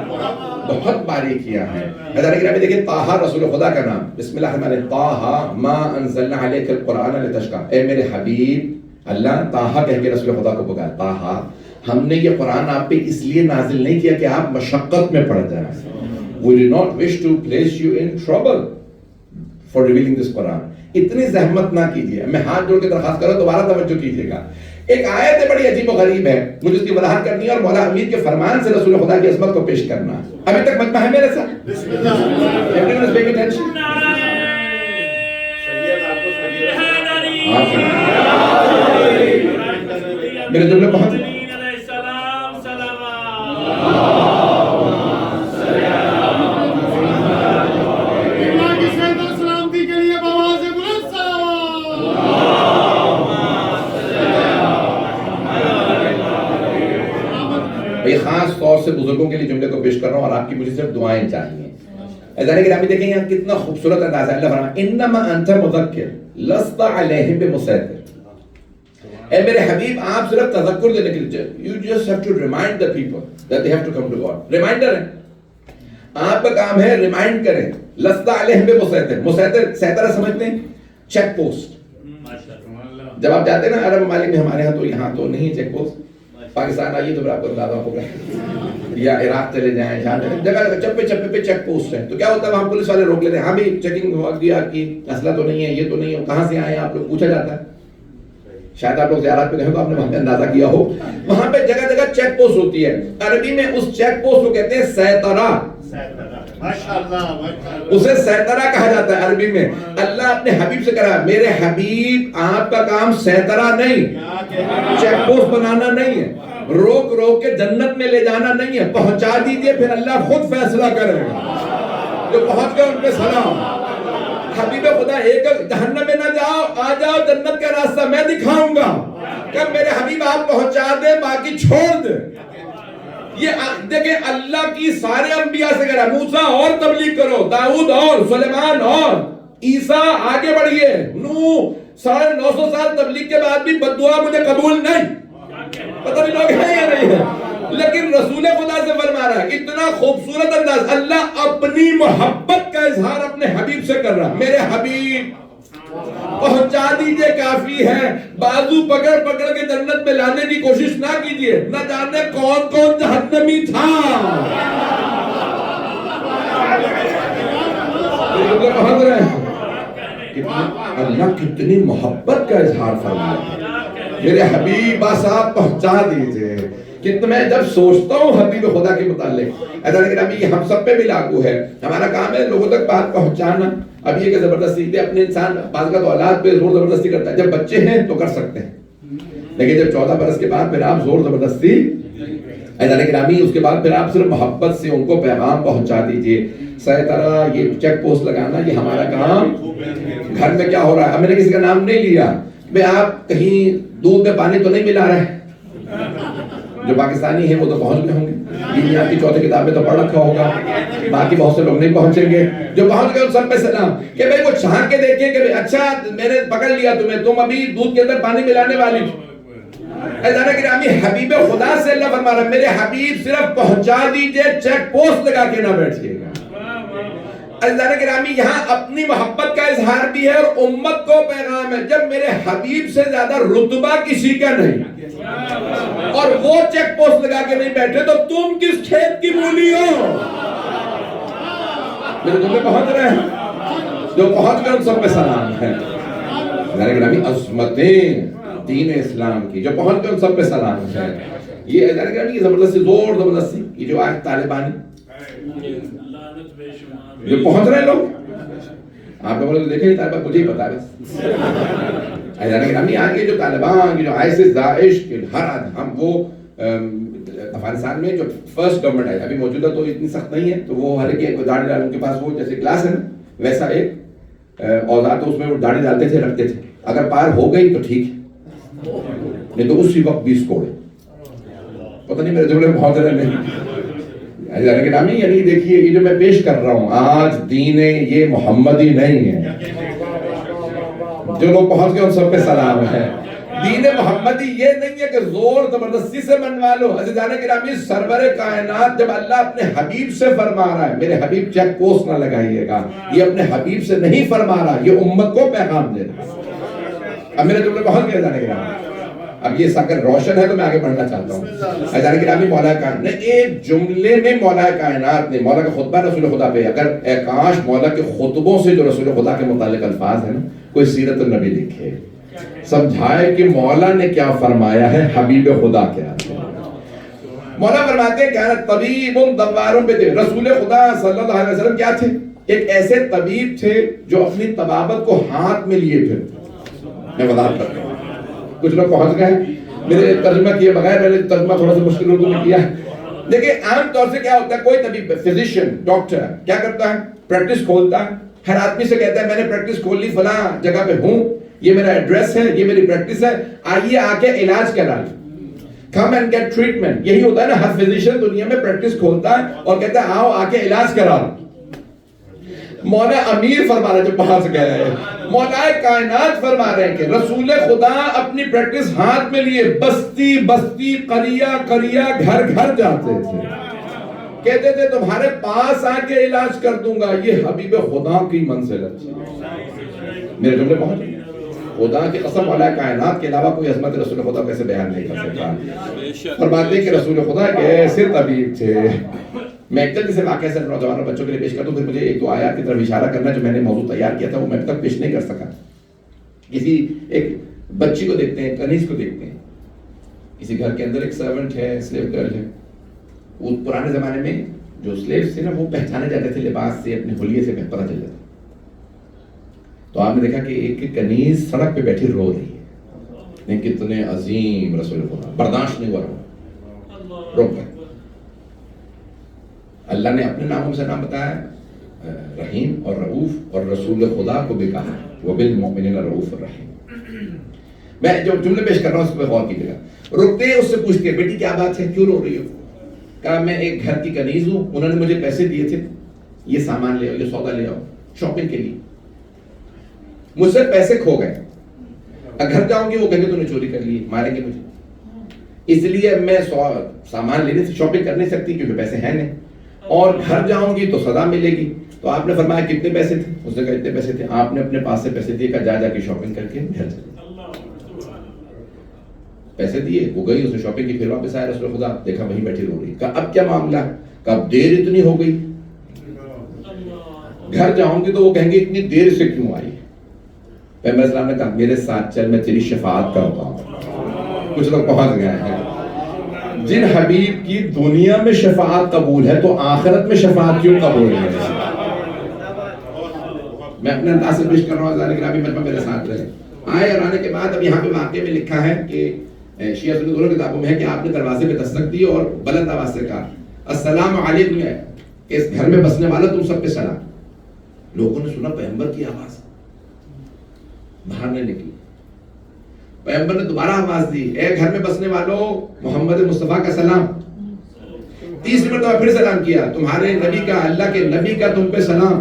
بہت باریکیاں ہیں. حضرت گرامی دیکھیں, طٰہٰ رسول خدا کا نام, بسم اللہ الرحمن الرحیم, طٰہٰ ما انزلنا علیک القرآن لتشقیٰ. اے میرے حبیب, اللہ طٰہٰ کہہ کے رسول خدا کو پکارا, طٰہٰ ہم نے یہ قرآن آپ پہ اس لیے نازل نہیں کیا کہ آپ مشقت میں پڑ جائیں. We do not wish to place you in trouble for revealing this Quran. اتنی زحمت نہ کیجیے. میں ہاتھ جوڑ کے درخواست کروں, دوبارہ توجہ کیجیے گا. ایک آیت بڑی عجیب و غریب ہے, مجھے اس کی وضاحت کرنی ہے اور مولا امیر کے فرمان سے رسول خدا کی عظمت کو پیش کرنا. ابھی تک مجمع ہے میرے ساتھ؟ بسم اللہ. Everyone is paying attention. میرے جملے پہنچ گئے. خاص طور سے بزرگوں کے لیے جملے کو پیش کر رہا ہوں اور آپ کی مجھے صرف دعائیں چاہیے. عزیزان گرامی دیکھیں یہاں کتنا خوبصورت انداز ہے. اللہ فرماتا ہے انما انت مذکر لست علیہم بمسیطر. اے میرے حبیب, آپ صرف تذکر دینے کے لیے, you just have to remind the people that they have to come to God. Reminder ہے, آپ کا کام ہے ریمائنڈ کریں. لست علیہم بمسیطر, مسیطر سیطرہ سمجھتے ہیں, چیک پوسٹ. جب آپ جاتے ہیں نا عرب ممالک میں, ہمارے ہاں تو یہاں تو نہیں چیک پوسٹ, پاکستان آئیے تو پھر آپ کو اندازہ ہوگا, یا عراق چلے جائیں, جگہ چپے چپے پہ چیک پوسٹ ہے. تو کیا ہوتا ہے وہاں پولیس والے روک لیتے ہیں, ہاں بھی چیکنگ ہوا گیا کہ اسلحہ تو نہیں ہے, یہ تو نہیں ہے, کہاں سے آئے ہیں آپ لوگ, پوچھا جاتا ہے. شاید آپ لوگ زیارت پہ گئے ہو تو آپ نے وہاں پہ اندازہ کیا ہو, وہاں پہ جگہ جگہ چیک پوسٹ ہوتی ہے. عربی میں اس چیک پوسٹ کو کہتے ہیں سیطرہ. اسے سیطرہ کہا جاتا ہے عربی میں. اللہ اپنے حبیب سے کہا, میرے حبیب آپ کا کام سیطرہ نہیں, چیک پوسٹ بنانا نہیں ہے, روک روک کے جنت میں لے جانا نہیں ہے, پہنچا دیجئے, پھر اللہ خود فیصلہ کرے گا. جو پہنچ گئے ان پہ سلام. حبیب خدا ایک جہنم میں نہ جاؤ, آ جاؤ جنت کا راستہ میں دکھاؤں گا. کہ میرے حبیب آپ پہنچا دے, باقی چھوڑ دے. یہ دیکھیں اللہ کی سارے انبیاء سے کہا, موسیٰ اور تبلیغ کرو, داؤد اور, سلیمان اور, عیسیٰ آگے بڑھئے, نوح 950 سال تبلیغ کے بعد بھی بددعا مجھے قبول نہیں. پتہ نہیں لوگ ہیں یا نہیں ہیں, لیکن رسول خدا سے فرما رہا ہے, اتنا خوبصورت انداز. اللہ اپنی محبت کا اظہار اپنے حبیب سے کر رہا ہے. میرے حبیب پہنچا دیجئے, کافی ہے. بازو پکڑ پکڑ کے جنت میں لانے کی کوشش نہ کیجئے, نہ جانے کون کون جہنمی تھا. پہنچ رہے ہیں, اللہ کتنی محبت کا اظہار فرما رہا ہے. میرے حبیب بس آپ پہنچا دیجئے. کہ میں جب سوچتا ہوں حبیب خدا کے متعلق, ایسا کہ ابھی ہم سب پہ بھی لاگو ہے. ہمارا کام ہے لوگوں تک بات پہنچانا. اب یہ کہ زبردستی پہ اپنے انسان بعض کا تو اولاد پہ زور زبردستی کرتا ہے. جب بچے ہیں تو کر سکتے ہیں, لیکن جب 14 برس کے بعد پھر آپ زور زبردستی ایسا کہ اس کے بعد پھر آپ صرف محبت سے ان کو پیغام پہنچا دیجئے. سیطرہ, یہ چیک پوسٹ لگانا, یہ ہمارا کام. گھر میں کیا ہو رہا ہے, اب میں نے کسی کا نام نہیں لیا, میں آپ کہیں دودھ میں پانی تو نہیں ملا رہے. جو پاکستانی ہیں وہ تو پہنچ گئے ہوں گے, دینیات کی 4 کتابیں تو پڑھ رکھا ہوگا, باقی بہت سے لوگ نہیں پہنچیں گے. جو پہنچ گئے ان سب پہ سلام. کہ بھئی وہ چھان کے دیکھیں کہ اچھا میں نے پکڑ لیا تمہیں, تم ابھی دودھ کے اندر پانی ملانے والی. ایسا کہ حبیب خدا سے اللہ فرما رہا ہے, میرے حبیب صرف پہنچا دیجئے, چیک پوسٹ لگا کے نہ بیٹھیے گا. عزیزان گرامی یہاں اپنی محبت کا اظہار بھی ہے اور امت کو پیغام ہے، جب میرے حبیب سے زیادہ رتبہ کسی کا نہیں اور وہ چیک پوسٹ لگا کے نہیں بیٹھے تو تم کس کھیت کی مولی ہو؟ میرے تمہیں پہنچ رہے ہیں؟ جو پہنچ گئے ان سب پہ سلام ہے۔ عزیزان گرامی عظمتیں دین اسلام کی جو پہنچ گئے ان سب پہ سلام ہے۔ یہ عزیزان گرامی کی زبردستی زور زبردستی یہ جو آج طالبانی جو پہنچ رہے لوگ، آپ لوگوں نے دیکھیں طالبان مجھے ہی پتا ہے بس۔ عزیزان گرامی آگے جو طالبان جو آئیسس داعش ہم وہ افغانستان میں جو فرسٹ گورنمنٹ ہے ابھی موجودہ تو اتنی سخت نہیں ہے، تو وہ ہر ایک داڑھی ڈال ان کے پاس وہ جیسے گلاس ہے نا ویسا ایک اوزار تو اس میں وہ داڑھی ڈالتے تھے رکھتے تھے، اگر پار ہو گئی تو ٹھیک ہے نہیں تو اسی وقت 20 کوڑے۔ پتہ نہیں میرے جملے بہت زیادہ نہیں عزیزان گرامی، یعنی دیکھیے یہ جو میں پیش کر رہا ہوں آج دین یہ محمدی نہیں ہے، جو لوگ پہنچ گئے ان سب پہ سلام ہے۔ دین محمدی یہ نہیں ہے کہ زور زبردستی سے منوا لو۔ عزیزان گرامی سرور کائنات جب اللہ اپنے حبیب سے فرما رہا ہے، میرے حبیب چیک پوسٹ نہ لگائیے گا، یہ اپنے حبیب سے نہیں فرما رہا، یہ امت کو پیغام دے رہا ہے۔ اب میرے جملے پہنچ گئے عزیزان گرامی، اب یہ ساکر روشن ہے تو میں آگے بڑھنا چاہتا ہوں۔ عزیزان گرامی مولا کائنات نے ایک جملے میں مولا کائنات نے مولا کا خطبہ رسول خدا پہ، اگر اے کاش مولا کے خطبوں سے جو رسول خدا کے متعلق الفاظ ہیں نا کوئی سیرت النبی لکھے، سمجھائے کہ مولا نے کیا فرمایا ہے، حبیب خدا کیا ہے۔ مولا فرماتے ہیں کہ طبیب دوار بطب، رسول خدا صلی اللہ علیہ وسلم کیا تھے؟ ایک ایسے طبیب تھے جو اپنی طبابت کو ہاتھ میں لیے پھرتے۔ میں وضاحت کرتا ہوں، کچھ لوگ پہنچ گئے میرے ترجمہ کیے بغیر، میں نے ترجمہ تھوڑا سا مشکل اردو میں کیا ہے۔ دیکھیں عام طور سے کیا ہوتا ہے، کوئی طبیب فزیشین ڈاکٹر کیا کرتا ہے، پریکٹس کھولتا ہے، ہر آدمی سے کہتا ہے میں نے پریکٹس کھول لی فلاں جگہ پہ ہوں، یہ میرا ایڈریس ہے، یہ میری پریکٹس ہے، آئیے آ کے علاج کرا لیں، کم اینڈ گیٹ ٹریٹمنٹ۔ یہی ہوتا ہے نا، ہر فزیشین دنیا میں پریکٹس کھولتا ہے اور کہتا ہے آؤ آ کے علاج کرا لیں۔ مولا امیر فرما رہے جو پہنچ گئے ہیں، مولا کائنات فرما رہے ہیں کہ رسول خدا اپنی پریکٹس ہاتھ میں لیے بستی بستی قریہ قریہ گھر گھر جاتے تھے، کہتے تھے تمہارے پاس آ کے علاج کر دوں گا، یہ حبیب خدا کی منزلت ہے۔ میرے جملے پہنچ گئے؟ خدا کی قسم مولا کائنات کے علاوہ کوئی عظمت رسول خدا کیسے بیان نہیں کر سکتا۔ فرماتے ہیں کہ رسول خدا کے ایسے طبیب تھے۔ میں ایک جلدی سے واقعہ سے نوجوان بچوں کے لیے پیش کرتا ہوں، پھر مجھے ایک دو آیات کی طرف اشارہ کرنا جو میں نے موضوع تیار کیا تھا وہ میں اب تک پیش نہیں کر سکا۔ کسی ایک بچی کو دیکھتے ہیں، کنیز کو دیکھتے ہیں، کسی گھر کے اندر ایک سرونٹ ہے، سلیو گرل ہے۔ وہ پرانے زمانے میں جو سلیوز تھے نا وہ پہچانے جاتے تھے لباس سے، اپنے حلیے سے پتہ چل جاتا۔ تو آپ نے دیکھا کہ ایک کنیز سڑک پہ بیٹھی رو رہی ہے، لیکن کتنے عظیم رسول خدا، برداشت نہیں ہوا روک کر۔ اللہ نے اپنے ناموں سے نام بتایا، رحیم اور رؤوف، اور رسول خدا کو بھی کہا وبالمؤمنین رؤوف الرحیم۔ میں جو جملے پیش کر رہا ہوں اس پہ غور کیجیے گا۔ رکتے اس سے پوچھتے بیٹی کیا بات ہے، کیوں رو رہی ہو؟ کہا میں ایک گھر کی کنیز ہوں، انہوں نے مجھے پیسے دیے تھے، یہ سامان لے آؤ، یہ سودا لے آؤ شاپنگ کے لیے، مجھ سے پیسے کھو گئے، گھر جاؤں گی وہ کہیں گے تو نے چوری کر لی، ماریں گے مجھے، اس لیے میں سامان لینے سے شاپنگ کر نہیں سکتی کیونکہ پیسے ہیں نہیں، اور گھر جاؤں گی تو سزا ملے گی۔ تو آپ نے فرمایا کتنے پیسے تھے؟ اس نے کہا اتنے پیسے تھے۔ آپ نے اپنے پاس سے پیسے دیے، کہا جا کے شاپنگ کر کے گھر چلے۔ پیسے دیے، وہ گئی، اس نے شاپنگ کی، پھر واپس آیا، رسول خدا دیکھا وہیں بیٹھی رو رہی۔ کہا اب کیا معاملہ؟ کہا اب دیر اتنی ہو گئی، گھر جاؤں گی تو وہ کہیں گے اتنی دیر سے کیوں آئی؟ پیغمبر اسلام نے کہا میرے ساتھ چل، میں تیری شفاعت کرتا ہوں۔ کچھ لوگ پہنچ گئے ہیں، جن حبیب کی دنیا میں شفاعت قبول ہے تو آخرت میں شفاعت کیوں قبول ہے؟ میں اپنے انداز سے پیش کر رہا ہوں، ذرا گرامی مجمع میرے ساتھ رہے۔ آئے اور آنے کے بعد اب یہاں پہ واقعے میں لکھا ہے کہ شیعہ سنی دونوں کتابوں میں ہے کہ آپ نے دروازے پہ دستک دی اور بلند آواز سے کہا السلام علیکم، اس گھر میں بسنے والا تم سب پہ سلام۔ لوگوں نے سنا پیغمبر کی آواز، باہر نہیں نکلی۔ پیغمبر نے دوبارہ آواز دی، اے گھر میں بسنے والوں محمد مصطفیٰ کا سلام۔ تیسری مرتبہ پھر سلام کیا، تمہارے نبی کا، اللہ کے نبی کا تم پہ سلام۔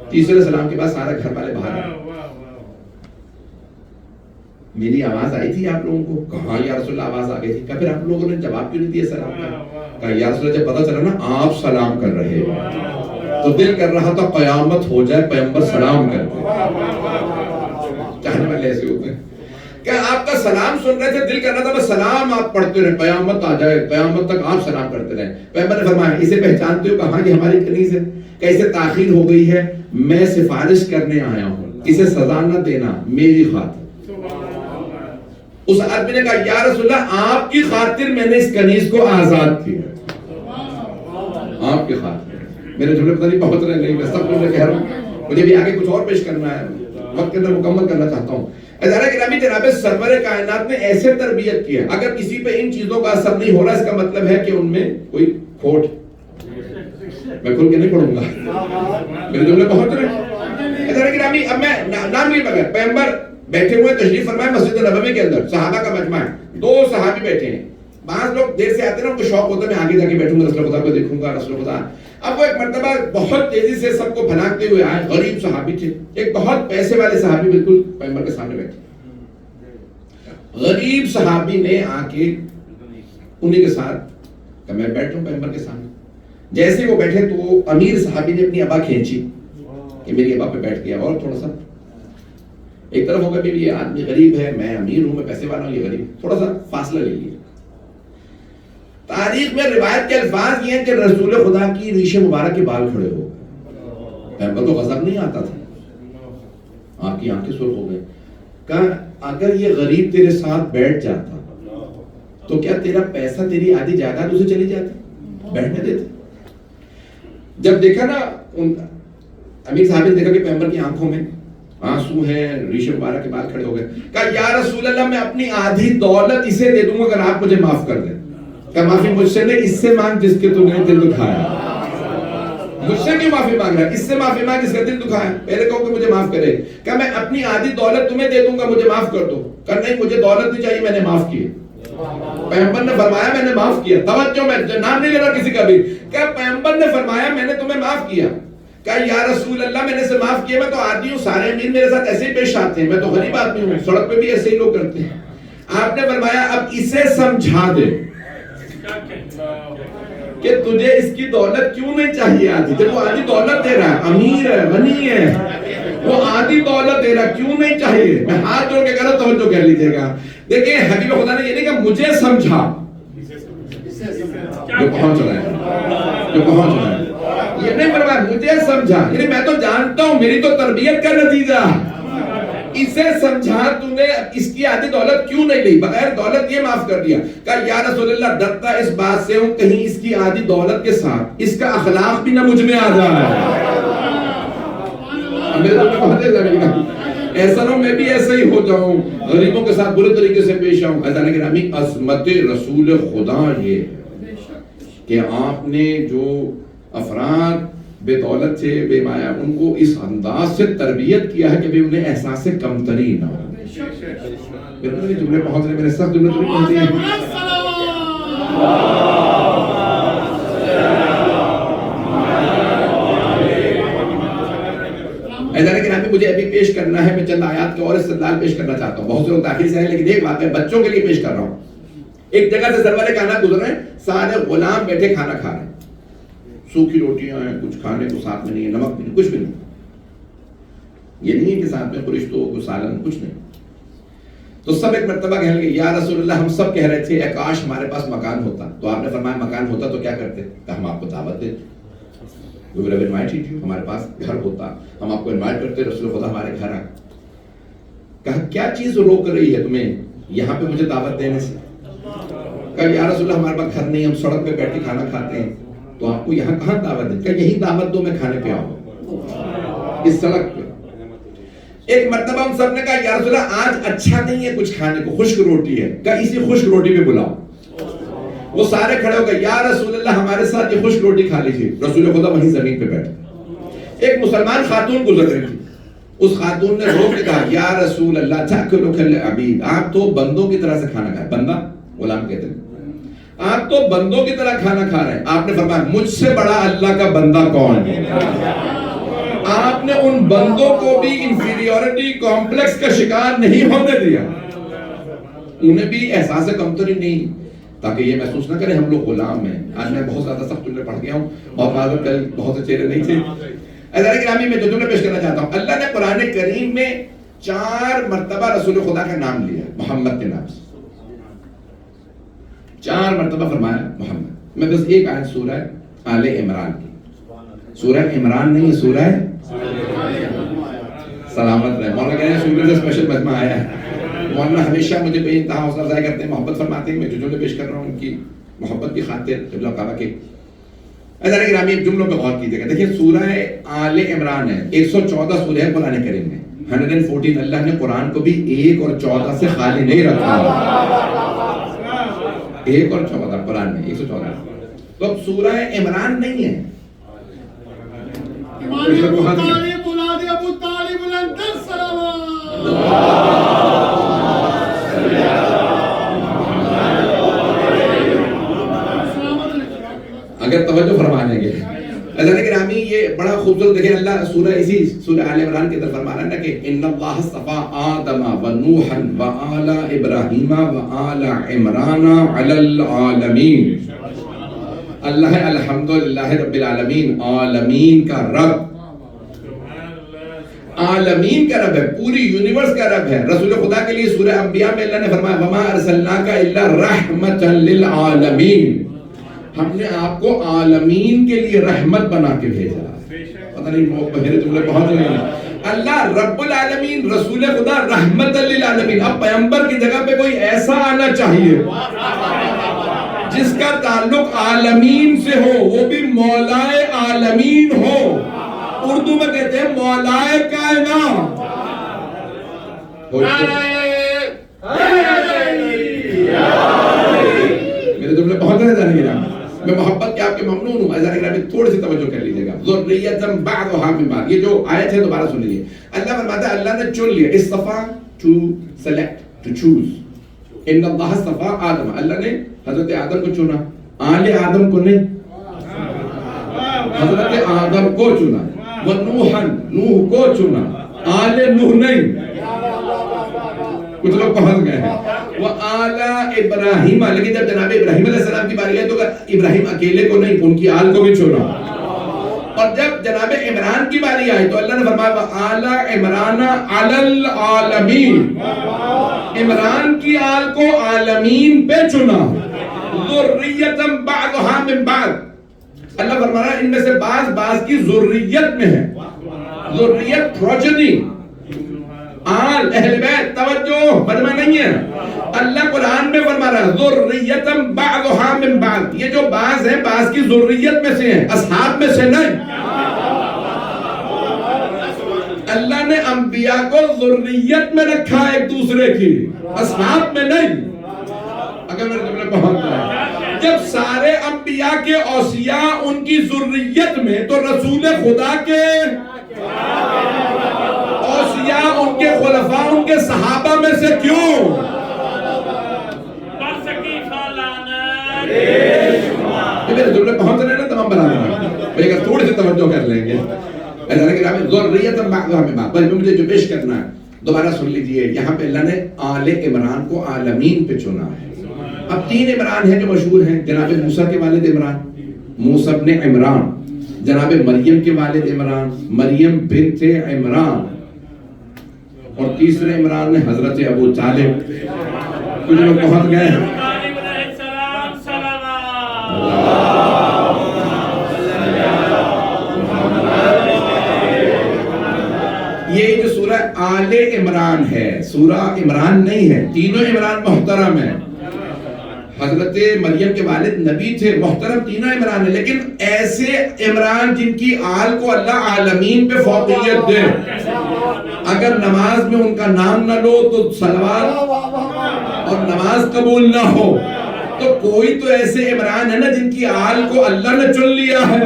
تیسرے سلام کے بعد سارے گھر والے باہر آئے۔ میری آواز آئی تھی آپ لوگوں کو؟ کہاں یا رسول اللہ آواز آ گئی تھی۔ کہا پھر آپ لوگوں نے جواب کیوں نہیں دیا سلام کا؟ کہا یا رسول اللہ جب پتہ چلا نا آپ سلام کر رہے ہیں تو دل کر رہا تھا قیامت ہو جائے پیغمبر سلام کرتے. چاہنے والے ایسے ہوتے ہیں کہ آپ کا سلام سن رہے تھے, دل کر رہا تھا بس سلام آپ پڑھتے رہے, قیامت آ جائے, قیامت تک آپ سلام کرتے رہے. پیغمبر نے فرمایا اسے پہچانتے ہو؟ کہاں یہ ہماری کنیز ہے. کیسے تاخیر ہو گئی ہے, میں سفارش کرنے آیا ہوں, اسے سزا نہ دینا میری خاطر. اس آدمی نے کہا یا رسول اللہ آپ کی خاطر میں نے اس کنیز کو آزاد کیا. آپ کی خاطر. میرے جملے پتہ نہیں پہنچ رہے نہیں, میں سب کو کہہ رہا ہوں, مجھے بھی آگے کچھ اور پیش کرنا ہے, وقت کے اندر مکمل کرنا چاہتا ہوں. گرامی جناب سرور کائنات نے ایسے تربیت کی ہے, اگر کسی پہ ان چیزوں کا اثر نہیں ہو رہا اس کا مطلب ہے کہ ان میں کوئی کھوٹ. میں کھل کے نہیں پڑھوں گا, میرے جملے پہنچ رہے ہیں. گرامی اب میں نام نہیں بغیر پیغمبر بیٹھے ہوئے تشریف فرمائے مسجد نبوی کے اندر, صحابہ کا مجمع ہے, 2 صحابی بیٹھے ہیں. بعض لوگ دیر سے آتے ہیں نا, ان کو شوق ہوتا ہے میں آگے جا کے بیٹھوں گا, رسول خدا کو دیکھوں گا, رسول خدا. اب وہ ایک مرتبہ بہت تیزی سے سب کو بھناکتے ہوئے آئے, غریب صحابی تھے, ایک بہت پیسے والے صحابی بالکل پیغمبر کے سامنے بیٹھے. غریب صحابی نے آ کے انہی کے ساتھ کہ میں بیٹھوں پیغمبر کے سامنے. جیسے وہ بیٹھے تو امیر صحابی نے اپنی ابا کھینچی کہ میری ابا پہ بیٹھ گیا, اور تھوڑا سا ایک طرف ہوگا بھی یہ آدمی غریب ہے, میں امیر ہوں, میں پیسے والا ہوں, یہ غریب, تھوڑا سا فاصلہ لے لیا. تاریخ میں روایت کے الفاظ یہ ہیں کہ رسول خدا کی ریش مبارک کے بال کھڑے ہو گئے. پیغمبر کو غضب نہیں آتا تھا, آپ کی آنکھیں سرخ ہو گئی. کہا اگر یہ غریب تیرے ساتھ بیٹھ جاتا تو کیا تیرا پیسہ, تیری آدھی جائیداد اسے چلی جاتی؟ بیٹھنے دیتے. جب دیکھا نا امیر صاحب نے دیکھا کہ پیغمبر کی آنکھوں میں آنسو ہیں, ریش مبارک کے بال کھڑے ہو گئے. کہا یا رسول اللہ میں اپنی آدھی دولت اسے دے دوں گا اگر آپ مجھے معاف کر دیں. کہ معافی مجھ سے نہیں, اس سے مانگ جس کے تو نے دل دکھایا. مجھ سے کیوں معافی مانگ رہا ہے, اس سے معافی مانگ جس کا دل دکھایا. پہلے کہو کہ مجھے معاف کرے. کہ میں اپنی آدھی دولت تمہیں دے دوں گا, مجھے معاف کر دو. کہ نہیں مجھے دولت نہیں چاہیے, میں نے معاف کیا. پیغمبر نے فرمایا میں نے معاف کیا. توجہ, میں نام نہیں لے رہا کسی کا بھی. کہ پیغمبر نے فرمایا میں نے تمہیں معاف کیا. کہ یا رسول اللہ میں نے اسے معاف کیا, میں تو عادی ہوں, سارے امیر میرے ساتھ ایسے ہی پیش آتے ہیں, میں تو غریب آدمی ہوں, سڑک پہ بھی ایسے ہی لوگ کرتے ہیں. آپ نے فرمایا اب اسے سمجھا دے کہ تجھے اس کی دولت کیوں نہیں چاہیے آدھی, جب وہ آدھی دولت دے رہا ہے, امیر ہے, غنی ہے, وہ آدھی دولت دے رہا ہے, کیوں نہیں چاہیے. میں ہاتھ جوڑ کے کہہ رہا ہوں, توجہ کہہ لیجئے گا. دیکھیں حبیب خدا نے یہ نہیں کہا مجھے سمجھا, جو پہنچ رہا ہے, جو پہنچ رہا ہے, یہ نہیں فرمایا مجھے سمجھا, یعنی میں تو جانتا ہوں, میری تو تربیت کا نتیجہ. اسے سمجھا تو نے اس کی آدھی دولت کیوں نہیں لی, بغیر دولت یہ معاف کر دیا. کہا یا رسول اللہ ڈرتا اس بات سے ہوں کہیں اس کی آدھی دولت کے ساتھ اس کا اخلاق بھی نہ مجھ میں آ جائے. ایسا نہ میں بھی ایسا ہی ہو جاؤں, غریبوں کے ساتھ برے طریقے سے پیش آؤں. گرامی عظمت رسول خدا یہ ہے کہ آپ نے جو افراد بے دولت سے بے مایا ان کو اس انداز سے تربیت کیا ہے کہ بھی انہیں احساس کمتری نہ ہو. میرے جملے پہنچ رہے, میرے سب جملے تو پہنچ رہے ہیں. مجھے ابھی پیش کرنا ہے, میں چند آیات کے اور استدلال پیش کرنا چاہتا ہوں. بہت سے لوگ داخل سے ہیں لیکن ایک واقعہ بچوں کے لیے پیش کر رہا ہوں. ایک جگہ سے سرور کائنات گزر رہے ہیں, سارے غلام بیٹھے کھانا کھا رہے ہیں, سوکھی روٹیاں ہیں, کچھ کھانے کو ساتھ میں نہیں ہے, نمک بھی نہیں, کچھ بھی نہیں. یہ نہیں ہے کہ ساتھ میں خورشت ہو, کوئی سالن, کچھ نہیں. تو سب ایک مرتبہ کہنے لگے یا رسول اللہ ہم سب کہہ رہے تھے اے کاش ہمارے پاس مکان ہوتا. تو آپ نے فرمایا مکان ہوتا تو کیا کرتے؟ کہ ہم آپ کو دعوت دیتے, we would have invited you. ہمارے پاس گھر ہوتا, ہم آپ کو انوائٹ کرتے, رسول خدا ہمارے گھر آئے. کہا کیا چیز روک رہی ہے تمہیں یہاں پہ مجھے دعوت دینے سے؟ کہا یا رسول اللہ ہمارے پاس گھر نہیں, ہم سڑک پہ بیٹھ کے کھانا کھاتے ہیں, تو آپ کو یہاں کہاں دعوت دیں؟ کہ یہی دعوت دو, میں کھانے پہ آؤں اس سڑک پہ. ایک مرتبہ ہم سب نے کہا یا رسول اللہ آج اچھا نہیں ہے کچھ کھانے کو, خشک روٹی ہے. کہ اسی خشک روٹی پہ بلاؤ. وہ سارے کھڑے ہو گئے, یا رسول اللہ ہمارے ساتھ یہ خشک روٹی کھا لیجیے. رسول خدا وہیں زمین پہ بیٹھ. ایک مسلمان خاتون گزر رہی تھی, اس خاتون نے روک کے کہا یا رسول اللہ تاکلوا کالعبید, آپ تو بندوں کی طرح سے کھانا کھائیں. بندہ غلام کہتے ہیں, آپ تو بندوں کی طرح کھانا کھا رہے ہیں. آپ نے فرمایا مجھ سے بڑا اللہ کا بندہ کون ہے؟ آپ نے ان بندوں کو بھی انفیریورٹی کمپلیکس کا شکار نہیں ہونے دیا, انہیں بھی احساس کمتری نہیں. تاکہ یہ محسوس نہ کریں ہم لوگ غلام ہیں. آج میں بہت زیادہ سخت جملے پڑھ گیا ہوں، بہت معذرت، کل بہت سے چہرے نہیں تھے. عزیزان گرامی میں جو جملے پیش کرنا چاہتا ہوں، اللہ نے قرآن کریم میں 4 مرتبہ رسول خدا کا نام لیا محمد کے نام سے. 4 مرتبہ فرمایا محمد. میں بس ایک آیت سورہ آل عمران کی، سورہ عمران نہیں، سورہ سلامت رہے. مولانا کہہ رہے ہیں سورہ سے اسپیشل مجمع آیا ہے. مولانا ہمیشہ مجھے بے انتہا حوصلہ افزائی کرتے ہیں، محبت فرماتے ہیں. میں جو جملے پیش کر رہا ہوں ان کی محبت کی خاطر قبلہ کعبہ کے. عزیزان گرامی جملوں پہ غور کیجیے گا. دیکھیں سورہ آل عمران ہے، 114 سورہ ہے قرآن کریم میں. 114. اللہ نے قرآن کو بھی 1 اور 14 سے خالی نہیں رکھا. 1 اور 14 قرآن میں 114. تو اب سورہ عمران نہیں ہے. اگر توجہ فرما لیں گے عزیزان گرامی، یہ بڑا خوبصورت دیکھیں اللہ سورہ اسی سورہ آل عمران کے اندر فرما رہا ہے نا کہ ان اللہ اصطفى آدم ونوحا وآل ابراہیم وآل عمران علی العالمین. اللہ الحمدللہ رب العالمین، عالمین کا رب، عالمین کا رب ہے، پوری یونیورس کا رب ہے. رسول خدا کے لیے سورہ انبیاء میں اللہ نے فرمایا وما ارسلناک الا رحمتا للعالمین، ہم نے آپ کو عالمین کے لیے رحمت بنا کے بھیجا. پتہ نہیں میرے جملے پہنچ رہے ہیں. اللہ رب العالمین، رسول خدا رحمت للعالمین. اب پیغمبر کی جگہ پہ کوئی ایسا آنا چاہیے جس کا تعلق عالمین سے ہو، وہ بھی مولائے عالمین ہو. اردو میں کہتے ہیں مولائے کائنات. میرے جملے بہت رہے جانے گے. میں محبت کے آپ کے ممنون ہوں. عزیزان گرامی تھوڑی سی توجہ کر لیجیے گا. ذریۃ بعضھا من بعض، یہ جو آیت ہے دوبارہ سن لیجیے. اللہ فرماتا ہے اللہ نے چن لیا. اصطفیٰ ٹو سلیکٹ، ٹو چوز. ان اللہ اصطفیٰ آدم، اللہ نے حضرت آدم کو چنا. آل آدم کو نہیں، حضرت آدم کو چنا. ونوحا، نوح کو چنا. آل نوح نہیں. کچھ لوگ پہنچ گئے ہیں. وآل ابراہیم، لیکن جب جناب ابراہیم علیہ السلام کی باری ہے تو ابراہیم اکیلے کو نہیں، ان کی آل کو بھی چنا. اور جب جناب عمران کی باری آئی تو اللہ نے فرمایا وآل عمران علی العالمین، عمران کی آل کو عالمین پہ چنا. ذریۃ بعضھا من بعض، اللہ فرما رہا ہے ان میں سے بعض کی ذریت میں ہے. ذریت پروجنی، آل اہل بیت. توجہ مجمع نہیں ہے. اللہ قرآن میں فرما رہا ہے ذریۃ بعضھا من بعض، یہ جو بعض ہیں بعض کی ذریت میں سے ہیں، اصحاب میں سے نہیں. اللہ نے انبیاء کو ذریت میں رکھا ایک دوسرے کی، اصحاب میں نہیں. اگر میرے جملے پہنچ جائے، جب سارے انبیاء کے اوصیاء ان کی ذریت میں، تو رسول خدا کے اوصیاء ان کے خلفاء ان کے صحابہ میں سے کیوں؟ میرے جملے پہنچ رہے ہیں نا تمام برادر، لیکن تھوڑی سی توجہ کر لیں گے. ذریۃ بعضھا من بعض. بھائی مجھے جو پیش کرنا ہے دوبارہ سن لیجئے. یہاں پہ اللہ نے آل عمران کو عالمین پہ چنا ہے. اب 3 عمران ہیں جو مشہور ہیں. جناب موسیٰ کے والد عمران، موسیٰ ابن عمران. جناب مریم کے والد عمران، مریم بنت عمران. اور تیسرے عمران نے حضرت ابو طالب. کچھ لوگ پہنچ گئے ہیں. یہ جو سورہ آل عمران ہے، سورہ عمران نہیں ہے. تینوں عمران محترم ہیں. حضرت مریم کے والد نبی تھے، محترم تینوں عمران ہیں. لیکن ایسے عمران جن کی آل کو اللہ عالمین پہ فوقیت دے. اگر نماز میں ان کا نام نہ لو تو صلوات اور نماز قبول نہ ہو. تو کوئی تو ایسے عمران ہے نا جن کی آل کو اللہ نے چن لیا ہے.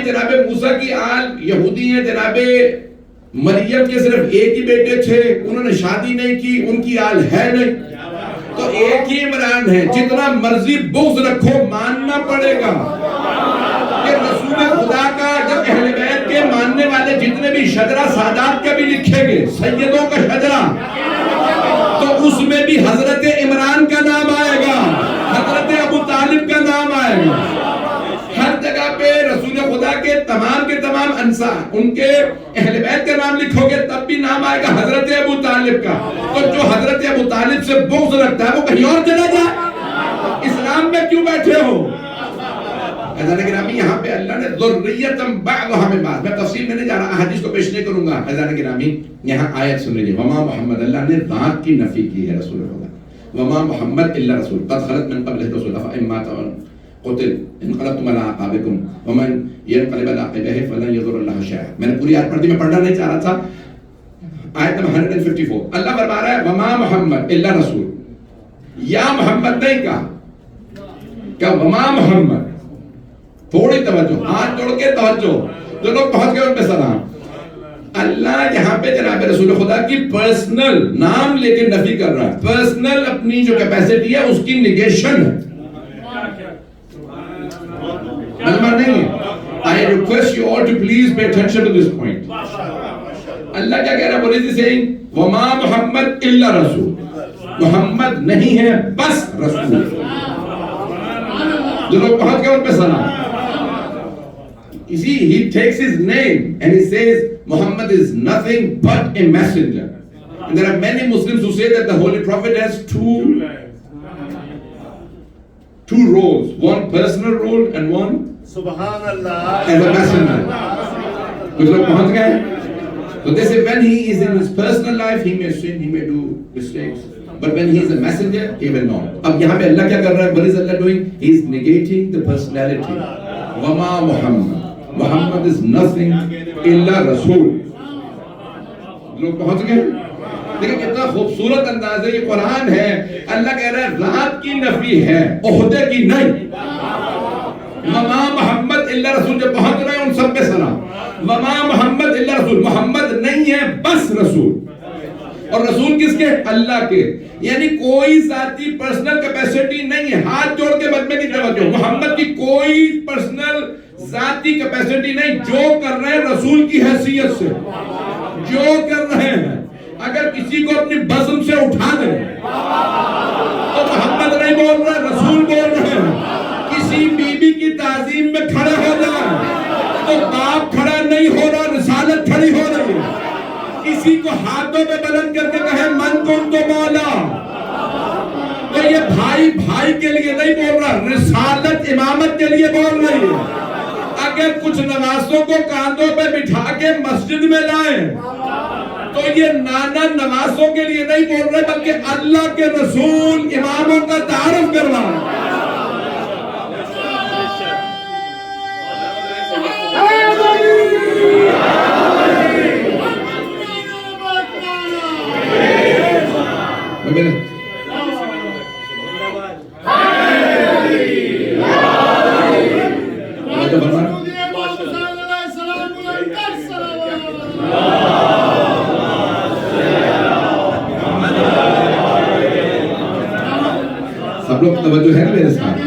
جناب موسیٰ کی آل یہودی ہیں. جناب مریم کے صرف ایک ہی بیٹے تھے، انہوں نے شادی نہیں کی، ان کی آل ہے نہیں. تو ایک ہی عمران ہے. جتنا مرضی بغض رکھو ماننا پڑے گا کہ رسول خدا کا جب اہل بیت کے ماننے والے جتنے بھی شجرہ سادات کا بھی لکھیں گے، سیدوں کا شجرہ، تو اس میں بھی حضرت عمران کا نام آئے گا. تمام کے تمام انصار ان کے اہل بیت کا نام لکھو گے تب بھی نام آئے گا حضرت ابو طالب کا. تو جو حضرت ابو طالب سے بغض رکھتا ہے وہ کہیں اور چلا جائے. اسلام میں کیوں بیٹھے ہو؟ اذان گرامی یہاں پہ اللہ نے ذریۃ بعضھا من بعض، میں تفصیل میں نہیں جا رہا، حدیث کو پیش نہیں کروں گا. اذان گرامی یہاں آیت سن لیجیے. وما محمد، اللہ نے ذات کی نفی کی ہے رسول خدا. وما محمد الا رسول قد خلت من قبلہ الرسل افإن مات أو قتل انقلبتم على أعقابكم ومن ينقلب على عقبیہ فلن يضر اللہ شیئا. میں نے پوری آیت پڑھ دی، میں پڑھنا نہیں چاہ رہا تھا. آیت نمبر 154 اللہ فرما رہا ہے وما محمد الا رسول. یا محمد نہیں کہا کہ وما محمد. تھوڑی توجہ، ہاتھ جوڑ کے توجہ، جو لوگ پہنچ گئے ان پہ سلام. اللہ یہاں پہ جناب رسول خدا کی پرسنل نام لے کے نفی کر رہا ہے. پرسنل اپنی جو کیپیسٹی ہے اس کی نیگیشن ہے، علماء نہیں ہے. I request you all to please pay attention to this point. اللہ کیا کہہ رہا ہے؟ What is he saying? وما محمد الا رسول. محمد نہیں ہے بس رسول. جو لوگ پہنچ گئے ان پہ سلام. You see, he takes his name and he says Muhammad is nothing but a messenger. And there are many Muslims who say that the Holy Prophet has two roles, one personal role and one Subhanallah as a messenger. Kuch log pahunch gaye. So they say when he is in his personal life, he may sin, he may do mistakes. But when he is a messenger, he will not. Ab yahan pe Allah kya kar raha hai? What is Allah doing? He is negating the personality. Wama Muhammad. Muhammad is nothing illa Rasul. لوگ پہنچ گئے. لیکن کتنا خوبصورت انداز ہے، یہ قرآن ہے. اللہ کہہ رہا ہے ذات کی نفی ہے، عہدے کی نہیں. وما محمد الا رسول. جب پہنچ رہے ہیں ان سب پہ سلام. وما محمد الا رسول. محمد نہیں ہے بس رسول. اور رسول کس کے؟ اللہ کے. یعنی کوئی ذاتی پرسنل کیپیسٹی نہیں ہے. ہاتھ جوڑ کے مجمع کی توجہ، محمد کی کوئی پرسنل ذاتی کیپیسٹی نہیں. جو کر رہے ہیں رسول کی حیثیت سے جو کر رہے ہیں. اگر کسی کو اپنی بزم سے اٹھا دیں تو محمد نہیں بول رہے، رسول بول رہے ہیں. کسی بی بی کی تعظیم میں کھڑے ہو جائیں تو باپ کھڑا نہیں ہو رہا، رسالت کھڑی ہو رہی ہے. کسی کو ہاتھوں پہ بلند کر کے کہے من کن تو مولا، تو یہ بھائی بھائی کے لیے نہیں بول رہا، رسالت امامت کے لیے بول رہی ہے. اگر کچھ نوازوں کو کاندھوں پہ بٹھا کے مسجد میں لائیں تو یہ نانا نوازوں کے لیے نہیں بول رہے بلکہ اللہ کے رسول اماموں کا تعارف کروا رہے. سب لوگ توجہ ہے نا میرے ساتھ.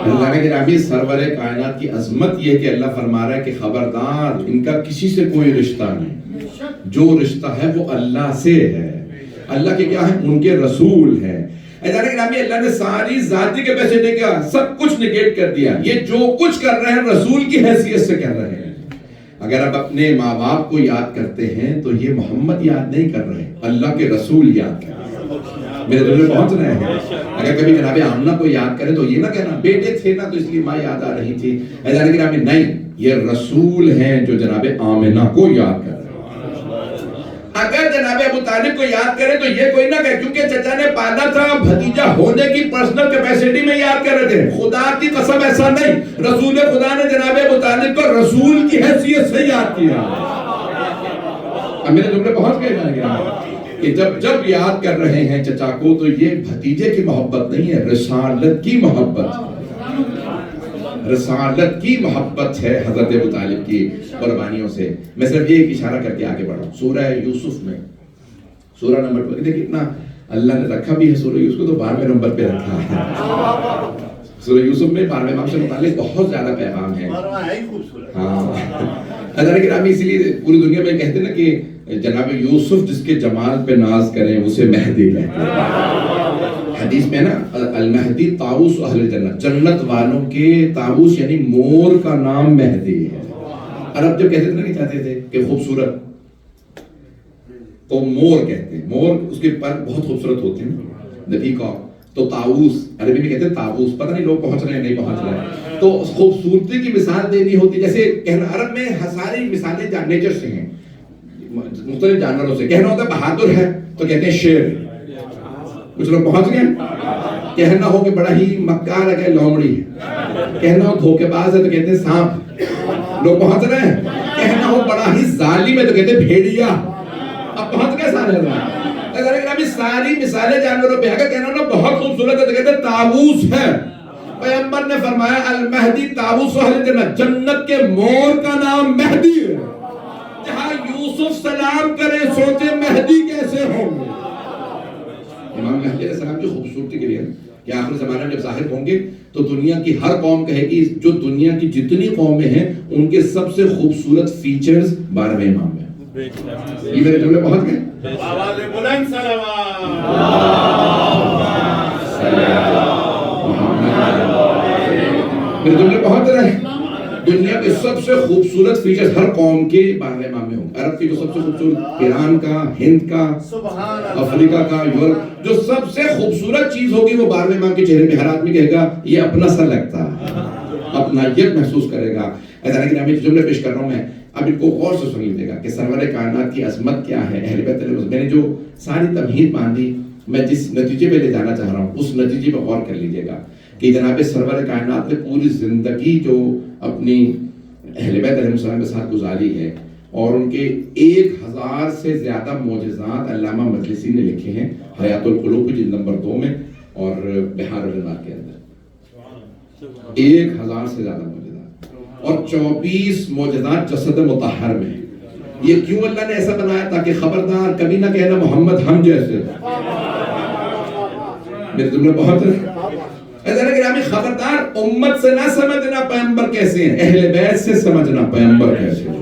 اللہ نے کہ سرور کائنات کی عظمت یہ کہ اللہ فرما رہا ہے کہ خبردار ان کا کسی سے کوئی رشتہ نہیں. جو رشتہ ہے وہ اللہ سے ہے. اللہ کے کیا ہے؟ ان کے رسول ہے. اللہ نے ساری ذاتی کے پیسے دے کیا سب کچھ نگیٹ کر دیا. یہ جو کچھ کر رہے ہیں رسول کی حیثیت سے کر رہے ہیں. اگر آپ اپنے ماں باپ کو یاد کرتے ہیں تو یہ محمد یاد نہیں کر رہے، اللہ کے رسول یاد کر رہے ہیں. میرے دل میں پہنچ رہے ہیں. اگر کبھی جناب آمنہ کو یاد کریں تو یہ نہ کہنا بیٹے تھے نا تو اس لیے ماں یاد آ رہی تھی. نہیں، یہ رسول ہیں جو جناب آمنہ کو یاد کر رہے ہیں. اگر جناب ابو طالب کو یاد کرے تو یہ کوئی نہ کہے کیونکہ چچا نے پالا تھا، بھتیجا ہونے کی پرسنل کیپیسٹی میں یاد کر رہے تھے. خدا کی قسم ایسا نہیں. رسول خدا نے جناب ابو طالب کو رسول کی حیثیت سے یاد کیا. اب میرے جملے پہنچ گئے کہ جب یاد کر رہے ہیں چچا کو تو یہ بھتیجے کی محبت نہیں ہے، رسالت کی محبت. رسالت کی محبت ہے حضرت ابو طالب کی قربانیوں سے. میں صرف یہ ایک اشارہ کر کے آگے بڑھا. سورہ یوسف میں سورہ نمبر 2 دیکھیں کتنا اللہ نے رکھا بھی ہے. سورہ یوسف کو تو 12ویں نمبر پہ رکھا ہے. سورہ یوسف میں 12ویں امام سے متعلق بہت زیادہ پیغام ہے. ہاں گرامی اسی لیے پوری دنیا میں کہتے ہیں نا کہ جناب یوسف جس کے جمال پہ ناز کریں اسے مہدی کہتے ہیں. حدیث میں نا المہدی طاؤس اہل جنت، جنت والوں کے طاؤس یعنی مور کا نام مہدی ہے. عرب جب کہتے تھے نا کہ چاہتے تھے کہ خوبصورت تو مور کہتے ہیں، مور اس کے پر بہت خوبصورت ہوتے ہیں نبی کا، تو طاووس عربی میں کہتے ہیں طاووس، پتہ نہیں لوگ پہنچ رہے ہیں نہیں پہنچ رہے ہیں، تو خوبصورتی کی مثال دینی ہوتی، جیسے کہنا عرب میں ساری مثالیں نیچر سے ہیں، مختلف جانوروں سے، کہنا ہوتا ہے بہادر ہے تو کہتے ہیں شیر، کچھ لوگ پہنچ گئے، کہنا ہو کہ بڑا ہی مکار ہے لومڑی ہے، کہنا ہو دھوکے باز ہے تو کہتے ہیں سانپ، لوگ پہنچ رہے ہیں، کہنا ہو بڑا ہی ظالم ہے تو کہتے ہیں بھیڑیا، اب پہنچ گئے سارے ابھی ساری مثالیں جانوروں پہ، اگر کہنا ہو بہت خوبصورت ہے تو کہتے ہیں طاووس ہے، پیغمبر نے فرمایا المہدی طاووس اہل جنت، جنت کے مور کا نام مہدی ہے، جہاں یوسف سلام کرے سوچے مہدی کیسے ہوں گے، امام مہدی علیہ السلام کی خوبصورتی کے لیے کہ آخر زمانے میں جب ظاہر ہوں گے تو دنیا کی ہر قوم کہے گی جو دنیا کی جتنی قومیں ہیں ان کے سب سے خوبصورت فیچرز 12ویں امام میں، یہ میرے جملے پہنچ گئے، آواز بلند صلوات، میرے جملے پہنچ رہے ہیں، دنیا کے سب سے خوبصورت فیچرز ہر قوم کے 12ویں امام میں ہوں گے، عرب کی جو سب سے خوبصورت، ایران کا، ہند کا، افریقہ کا، یورپ، جو سب سے خوبصورت چیز ہوگی وہ 12ویں امام کے چہرے پہ، ہر آدمی کہے گا یہ اپنا سا لگتا ہے، اپنائیت محسوس کرے گا، ایسا نہیں کہ میں جملے پیش کر رہا ہوں، میں اب ان کو غور سے سن لیجیے گا کہ سرور کائنات کی عظمت کیا ہے، اہل بیت علیہ السلام، میں نے جو ساری تمہید باندھی، میں جس نتیجے پہ لے جانا چاہ رہا ہوں اس نتیجے پہ غور کر لیجیے گا کہ جناب سرور کائنات نے پوری زندگی جو اپنی اہل بیت علیہ السلام کے ساتھ گزاری ہے اور ان کے 1000 سے زیادہ معجزات علامہ مجلسی نے لکھے ہیں حیات القلوب کی جلد نمبر 2 میں اور بحار الانوار کے اندر، 1000 سے زیادہ معجزات اور 24 معجزات جسد مطہر میں، یہ کیوں اللہ نے ایسا بنایا تاکہ خبردار کبھی نہ کہنا محمد ہم جیسے، میرے جملے بہت ایسا گرامی، خبردار امت سے نہ سمجھنا پیغمبر کیسے ہیں، اہل بیت سے سمجھنا پیغمبر کیسے ہیں،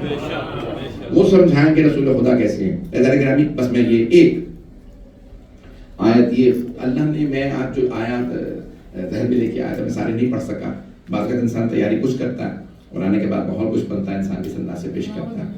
وہ سمجھائیں کہ رسول خدا کیسے ہیں، ایسا گرامی، بس میں یہ ایک آیت، یہ اللہ نے، میں آج جو آیات ذہن میں لے کے آیا تھا میں سارے نہیں پڑھ سکا، بعض کا انسان تیاری کچھ کرتا ہے اور آنے کے بعد بہت کچھ بنتا ہے، انسان کس انداز سے پیش کرتا ہے،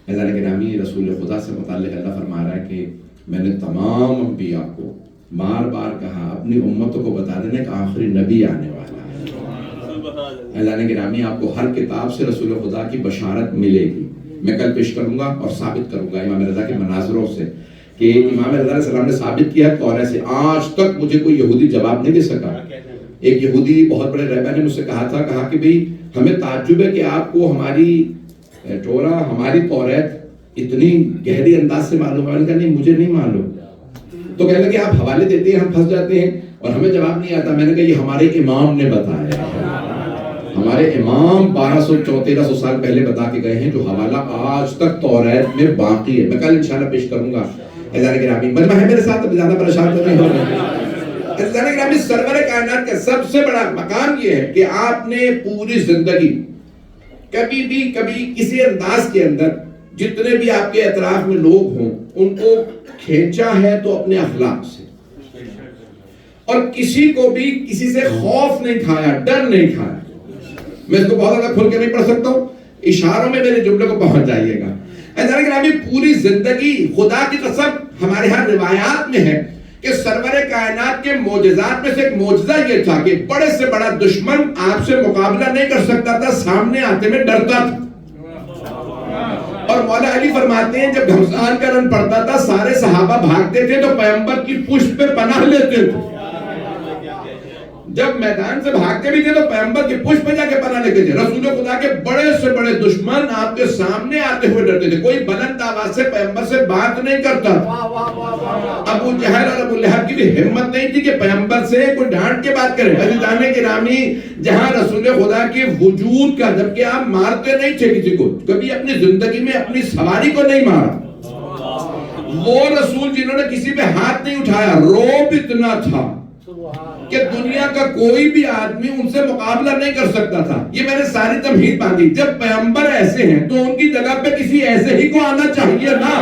ایسا گرامی، رسول خدا سے متعلق اللہ فرما رہا ہے کہ میں نے تمام انبیاء کو بار بار کہا اپنی امتوں کو بتا دینے کہ آخری نبی آنے والا ہے، اللہ نے گرامی آپ کو ہر کتاب سے رسول خدا کی بشارت ملے گی، میں کل پیش کروں گا اور ثابت کروں گا امام رضا کے مناظروں سے کہ امام رضا علیہ السلام نے ثابت کیا تورات سے، آج تک مجھے کوئی یہودی جواب نہیں دے سکا، ایک یہودی بہت بڑے رہبر نے مجھ سے کہا کہ بھئی ہمیں تعجب ہے کہ آپ کو ہماری ٹورا، ہماری تورات اتنی گہری انداز سے معلوم ہے، کہ نہیں مجھے نہیں معلوم، تو کہنے لگے آپ حوالے دیتے ہیں ہم پھنس جاتے ہیں اور ہمیں جواب نہیں آتا، میں نے کہا یہ ہمارے امام نے بتایا، ہمارے امام 1300 سال پہلے بتا کے گئے ہیں جو حوالہ آج تک تورات میں باقی ہے، میں کل انشاءاللہ پیش کروں گا، اعزان گرامی مجمع ہے میرے ساتھ، اب زیادہ پریشان تو نہیں ہو رہے، اعزان گرامی سرور کائنات کا سب سے بڑا مقام یہ ہے کہ آپ نے پوری زندگی کبھی کسی انداز کے اندر جتنے بھی آپ کے اطراف میں لوگ ہوں ان کو کھینچا ہے تو اپنے اخلاق سے، اور کسی کو بھی کسی سے خوف نہیں کھایا، ڈر نہیں کھایا، میں اس کو بہت زیادہ کھول کے نہیں پڑھ سکتا ہوں، اشاروں میں میرے جملے کو پہنچ جائیے گا، ایسا گرامی پوری زندگی خدا کی قسم ہمارے ہاں روایات میں ہے کہ سرور کائنات کے معجزات میں سے ایک معجزہ یہ تھا کہ بڑے سے بڑا دشمن آپ سے مقابلہ نہیں کر سکتا تھا، سامنے آتے میں ڈرتا تھا، اور مولا علی فرماتے ہیں جب گھمسان کا رن پڑتا تھا سارے صحابہ بھاگتے تھے تو پیغمبر کی پشت پہ پناہ لیتے تھے، جب میدان سے بھاگتے بھی تھے تو پیغمبر کی پشت پہ جا کے پناہ لیتے تھے، رسول خدا کے بڑے سے بڑے دشمن آپ کے سامنے آتے ہوئے ڈرتے تھے، کوئی بلند آواز سے پیغمبر سے بات نہیں کرتا تھا، ابو جہل اور ابو لہب کی بھی ہمت نہیں تھی کہ پیغمبر سے کوئی ڈانٹ کے بات کرے، عزیزان گرامی جہاں رسول خدا کے وجود کا، جبکہ آپ مارتے نہیں تھے کسی کو، کبھی اپنی زندگی میں اپنی سواری کو نہیں مارا، وہ رسول جنہوں نے کسی پہ ہاتھ نہیں اٹھایا، رعب اتنا تھا کہ دنیا کا کوئی بھی آدمی ان سے مقابلہ نہیں کر سکتا تھا، یہ میں نے ساری تمہید باندھی، جب پیغمبر ایسے ہیں تو ان کی جگہ پہ کسی ایسے ہی کو آنا چاہیے نا،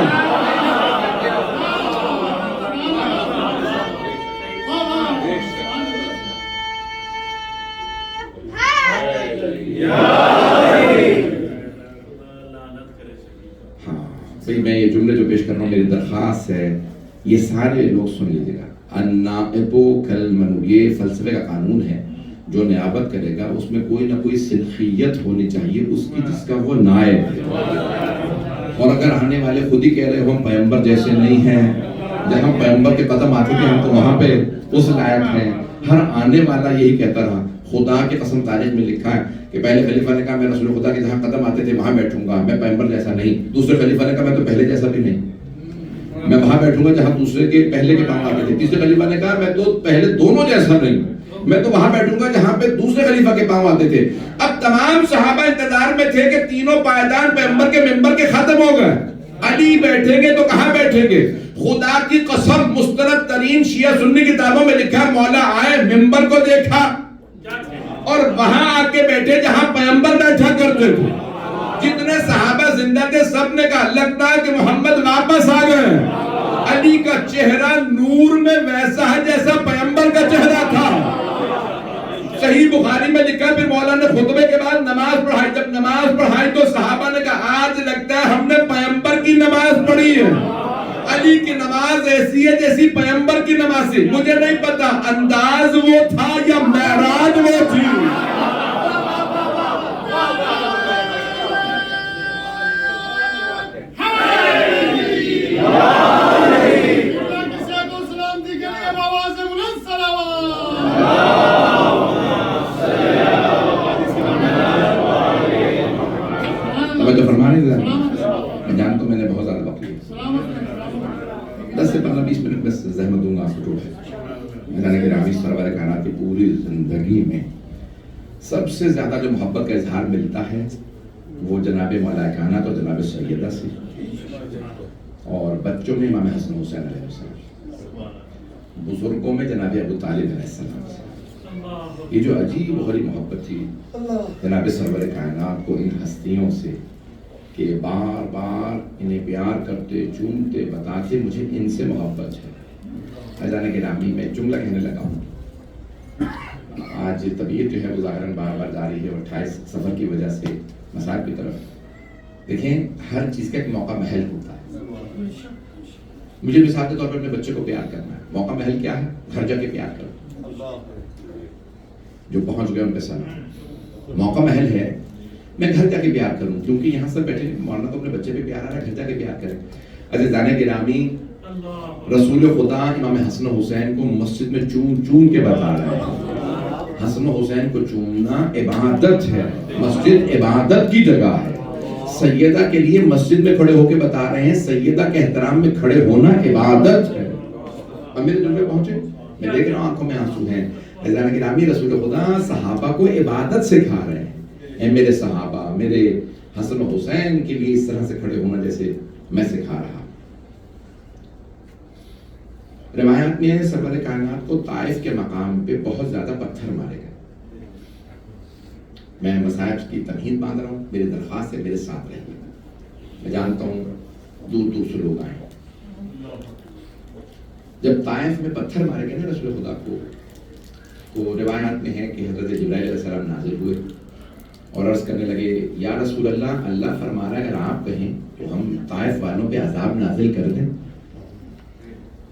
درخواست ہے یہ سارے لوگ سن لیجیے گا. النائب کالمنوب، یہ فلسفے کا قانون ہے. جو نیابت کرے گا اس میں کوئی نہ کوئی صلاحیت ہونی چاہیے اس کی جس کا وہ نائب ہے. اور اگر آنے والے خود ہی کہہ رہے ہو ہم پیغمبر جیسے نہیں ہیں، جہاں پیغمبر کے قدم آتے تھے ہم تو وہاں پہ اس لائق ہیں. ہر آنے والا یہی کہتا رہا. خدا کی قسم تاریخ میں لکھا ہے کہ پہلے خلیفہ نے کہا میں رسول خدا کے جہاں قدم آتے تھے وہاں بیٹھوں گا، میں پیغمبر جیسا نہیں. دوسرے خلیفہ نے کہا میں تو پہلے جیسا بھی نہیں، میں وہاں بیٹھوں گا جہاں دوسرے کے پہلے کے پاؤں آتے تھے. تیسرے خلیفہ نے کہا میں تو پہلے دونوں جیسا نہیں، میں تو وہاں بیٹھوں گا جہاں پہ دوسرے خلیفہ کے پاؤں آتے تھے. اب تمام صحابہ انتظار میں تھے کہ تینوں پائیدان پیغمبر کے ممبر کے ختم ہو گئے. علی بیٹھیں گے تو کہاں بیٹھیں گے؟ خدا کی قسم مستند ترین شیعہ سنی کتابوں میں لکھا مولا آئے ممبر کو دیکھا اور وہاں آ کے بیٹھے جہاں پیغمبر بیٹھا کرتے تھے. جتنے صحابہ زندہ تھے سب نے کہا لگتا ہے کہ محمد واپس آ گئے. علی کا چہرہ نور میں ویسا ہے جیسا پیغمبر کا چہرہ تھا. صحیح بخاری میں لکھا پھر مولا نے خطبے کے بعد نماز پڑھائی. جب نماز پڑھائی تو صحابہ نے کہا آج لگتا ہے ہم نے پیغمبر کی نماز پڑھی ہے. علی کی نماز ایسی ہے جیسی پیغمبر کی نماز تھی. مجھے نہیں پتا انداز وہ تھا یا معراج وہ تھی. میں جانتا ہوں میں نے بہت زیادہ وقت لیا، 10 سے 15-20 منٹ بس زحمت دوں گا آپ کو. میدان گرامی سرور کائنات کی پوری زندگی میں سب سے زیادہ جو محبت کا اظہار ملتا ہے وہ جناب مولا کائنات اور جناب سیدہ سے، اور بچوں میں امام حسن حسین علیہ السلام، بزرگوں میں جناب ابو طالب علیہ السلام سے. یہ جو عجیب و غریب محبت تھی جناب سرور کائنات کو ان ہستیوں سے کہ بار بار انہیں پیار کرتے، چومتے، بتاتے مجھے ان سے محبت ہے. عزیزان گرامی میں جملہ کہنے لگا ہوں. آج طبیعت جو ہے وہ ظاہراً بار بار جاری ہے اور 28 سفر کی وجہ سے مساج کی طرف دیکھیں. ہر چیز کا ایک موقع محل ہوتا ہے. مجھے مثال کے طور پر اپنے بچے کو پیار کرنا ہے. موقع محل کیا ہے؟ گھر جا کے پیار کرنا. جو پہنچ گئے ان پہ سلام. موقع محل ہے میں گھر جا کے پیار کروں، کیونکہ یہاں سے بیٹھے مولانا کو اپنے بچے پہ پیار آ رہا ہے، گھر جا کے پیار کریں. عزیزان گرامی رسول خدا امام حسن حسین کو مسجد میں چوم چوم کے بتا رہے ہیں. حسن حسین کو چومنا عبادت ہے، مسجد عبادت کی جگہ ہے. سیدہ کے لیے مسجد میں کھڑے ہو کے بتا رہے ہیں سیدہ کے احترام میں کھڑے ہونا عبادت ہے. اب میرے دل میں پہنچے، میں دیکھ رہا ہوں آنکھوں میں آنسو ہیں. عزیزان گرامی رسول خدا صحابہ کو عبادت سکھا رہے ہیں. اے میرے صحابہ، میرے حسن و حسین کے لیے اس طرح سے کھڑے ہونا جیسے میں سکھا رہا. روایات میں سرور کائنات کو طائف کے مقام پہ بہت زیادہ پتھر مارے گئے. میں مساج کی تمہید باندھ رہا ہوں، میری درخواست ہے میرے ساتھ رہیے. میں جانتا ہوں دور دور سے لوگ آئے. جب طائف میں پتھر مارے گئے نا رسول خدا کو، تو روایات میں ہے کہ حضرت جبرائیل علیہ السلام نازل ہوئے اور عرض کرنے لگے یا رسول اللہ، اللہ فرما رہا ہے اگر آپ کہیں تو ہم طائف والوں پہ عذاب نازل کر دیں.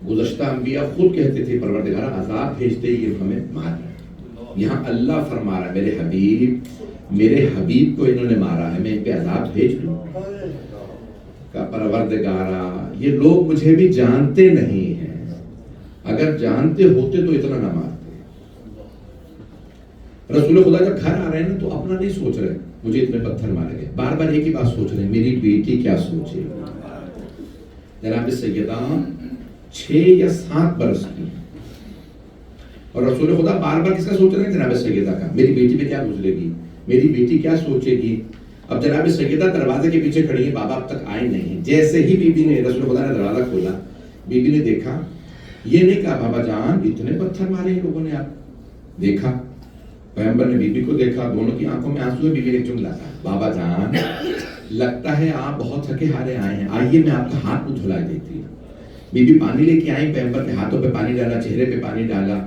گزشتہ انبیاء خود کہتے تھے پروردگار عذاب بھیجتے یہ ہمیں مار رہا. یہاں اللہ فرما رہا ہے میرے حبیب کو انہوں نے مارا ہے، میں ان پہ عذاب بھیج دوں. کہ پروردگارا یہ لوگ مجھے بھی جانتے نہیں ہیں، اگر جانتے ہوتے تو اتنا نہ مارتے. رسول خدا جب گھر آ رہے ہیں تو اپنا نہیں سوچ رہے مجھے اتنے پتھر مارے گئے، بار بار ایک ہی بات سوچ رہے ہیں میری بیٹی کیا سوچے. جناب سیدہ 6 یا 7 برس کی اور رسول خدا بار بار کس کا سوچ رہے ہیں؟ جناب سیدہ کا. میری بیٹی پہ کیا گزرے گی، میری بیٹی کیا سوچے گی. اب جناب سیدہ دروازے کے پیچھے کھڑی ہے، بابا اب تک آئے نہیں. جیسے ہی بی بی نے رسول خدا نے دروازہ کھولا، بی بی نے دیکھا، یہ نہیں کہا بابا جان اتنے پتھر مارے ہیں لوگوں نے. آپ دیکھا پیغمبر نے بی بی کو دیکھا، دونوں کی آنکھوں میں آنسو ہے. بی بی نے چم لگا بابا جان لگتا ہے آپ بہت تھکے ہارے آئے ہیں، آئیے میں آپ کا ہاتھ منہ دھلا دیتی ہوں. بی بی پانی لے کے آئی، پیغمبر کے ہاتھوں پہ پانی ڈالا، چہرے پہ پانی ڈالا.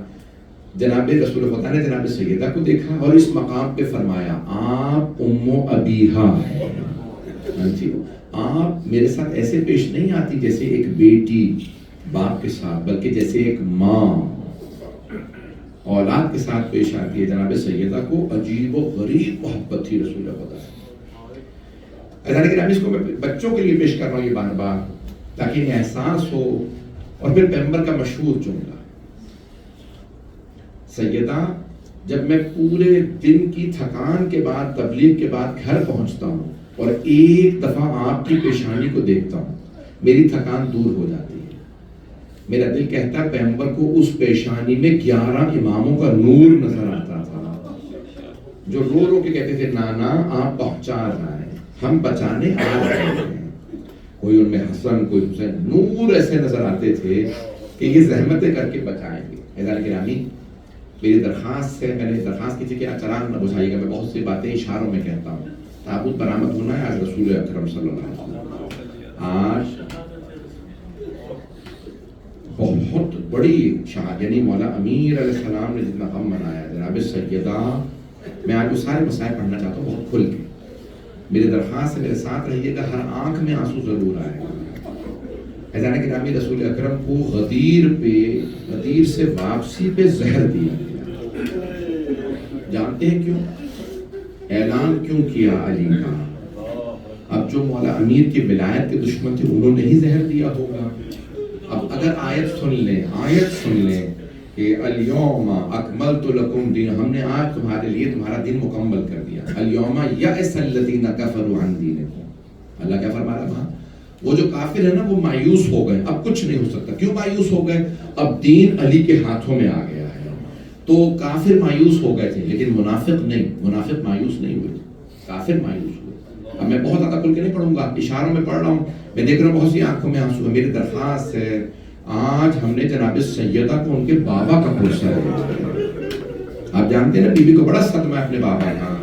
جناب رسول خدا نے جناب سیدہ کو دیکھا اور اس مقام پہ فرمایا آپ ام ابیہا ہیں. آپ میرے ساتھ ایسے پیش نہیں آتی جیسے ایک بیٹی باپ کے ساتھ، بلکہ جیسے ایک ماں اولاد کے ساتھ پیش آتی ہے۔ جناب سیدہ کو عجیب و غریب محبت تھی رسول خدا سے۔ عزیزان گرامی، اس کو میں بچوں کے لیے پیش کر رہا ہوں یہ بار بار تاکہ انہیں احساس ہو۔ اور پھر پیغمبر کا مشہور جملہ، سیدہ جب میں پورے دن کی تھکان کے بعد، تبلیغ کے بعد گھر پہنچتا ہوں اور ایک دفعہ آپ کی پیشانی کو دیکھتا ہوں، میری تھکان دور ہو جاتی ہے۔ میرا دل کہتا ہے پیغمبر کو اس پیشانی میں 11 اماموں کا نور نظر آتا تھا، جو رو رو کے کہتے تھے نانا آپ پہنچا رہے ہیں، ہم بچانے آ رہے ہیں۔ کوئی ان میں حسن، کوئی حسین، نور ایسے نظر آتے تھے کہ یہ زحمتیں کر کے بچائیں گے۔ عزیزان گرامی، میری درخواست ہے، میں نے درخواست کی تھی کہ چراغ نہ بجھائیے گا، میں بہت سی باتیں اشاروں میں کہتا ہوں۔ تابوت برآمد ہونا ہے آج رسول اکرم صلی اللہ علیہ وسلم، آج بہت بڑی شہادت، یعنی مولا امیر علیہ السلام نے جتنا غم منایا جناب سیدہ، میں آج وہ سارے مسائل پڑھنا چاہتا ہوں بہت کھل کے۔ میری درخواست ہے میرے ساتھ رہیے گا، ہر آنکھ میں آنسو ضرور آئے گا۔ عزیزان گرامی، رسول اکرم کو غدیر سے واپسی پہ زہر دیا گیا۔ جانتے ہیں کیوں؟ اعلان کیوں کیا علی کا؟ اب جو مولا امیر کی ولایت کے دشمن تھے انہوں نے ہی زہر دیا ہوگا۔ اب اگر آیت سن لیں کہ الیوم اکملت لکم دین، ہم نے آج تمہارے لیے تمہارا دین مکمل کر دیا۔ الیوم یئس الذین کفروا عن دینکم، اللہ کیا فرما رہا ہے؟ وہ جو کافر ہے نا وہ مایوس ہو گئے، اب کچھ نہیں ہو سکتا۔ کیوں مایوس ہو گئے؟ اب دین علی کے ہاتھوں میں آ گیا ہے۔ تو کافر مایوس ہو گئے تھے لیکن منافق نہیں، منافق مایوس نہیں ہوئے، کافر مایوس ہوئے۔ اب میں بہت زیادہ کھل کے نہیں پڑھوں گا، اشاروں میں پڑھ رہا ہوں، میں دیکھ رہا ہوں بہت سی آنکھوں میں آنسو ہے۔ میری درخواست ہے، آج ہم نے جناب سیدہ کو ان کے بابا کا پرسہ ہے۔ آپ جانتے ہیں نا بی بی کو بڑا صدمہ ہے اپنے بابا کا،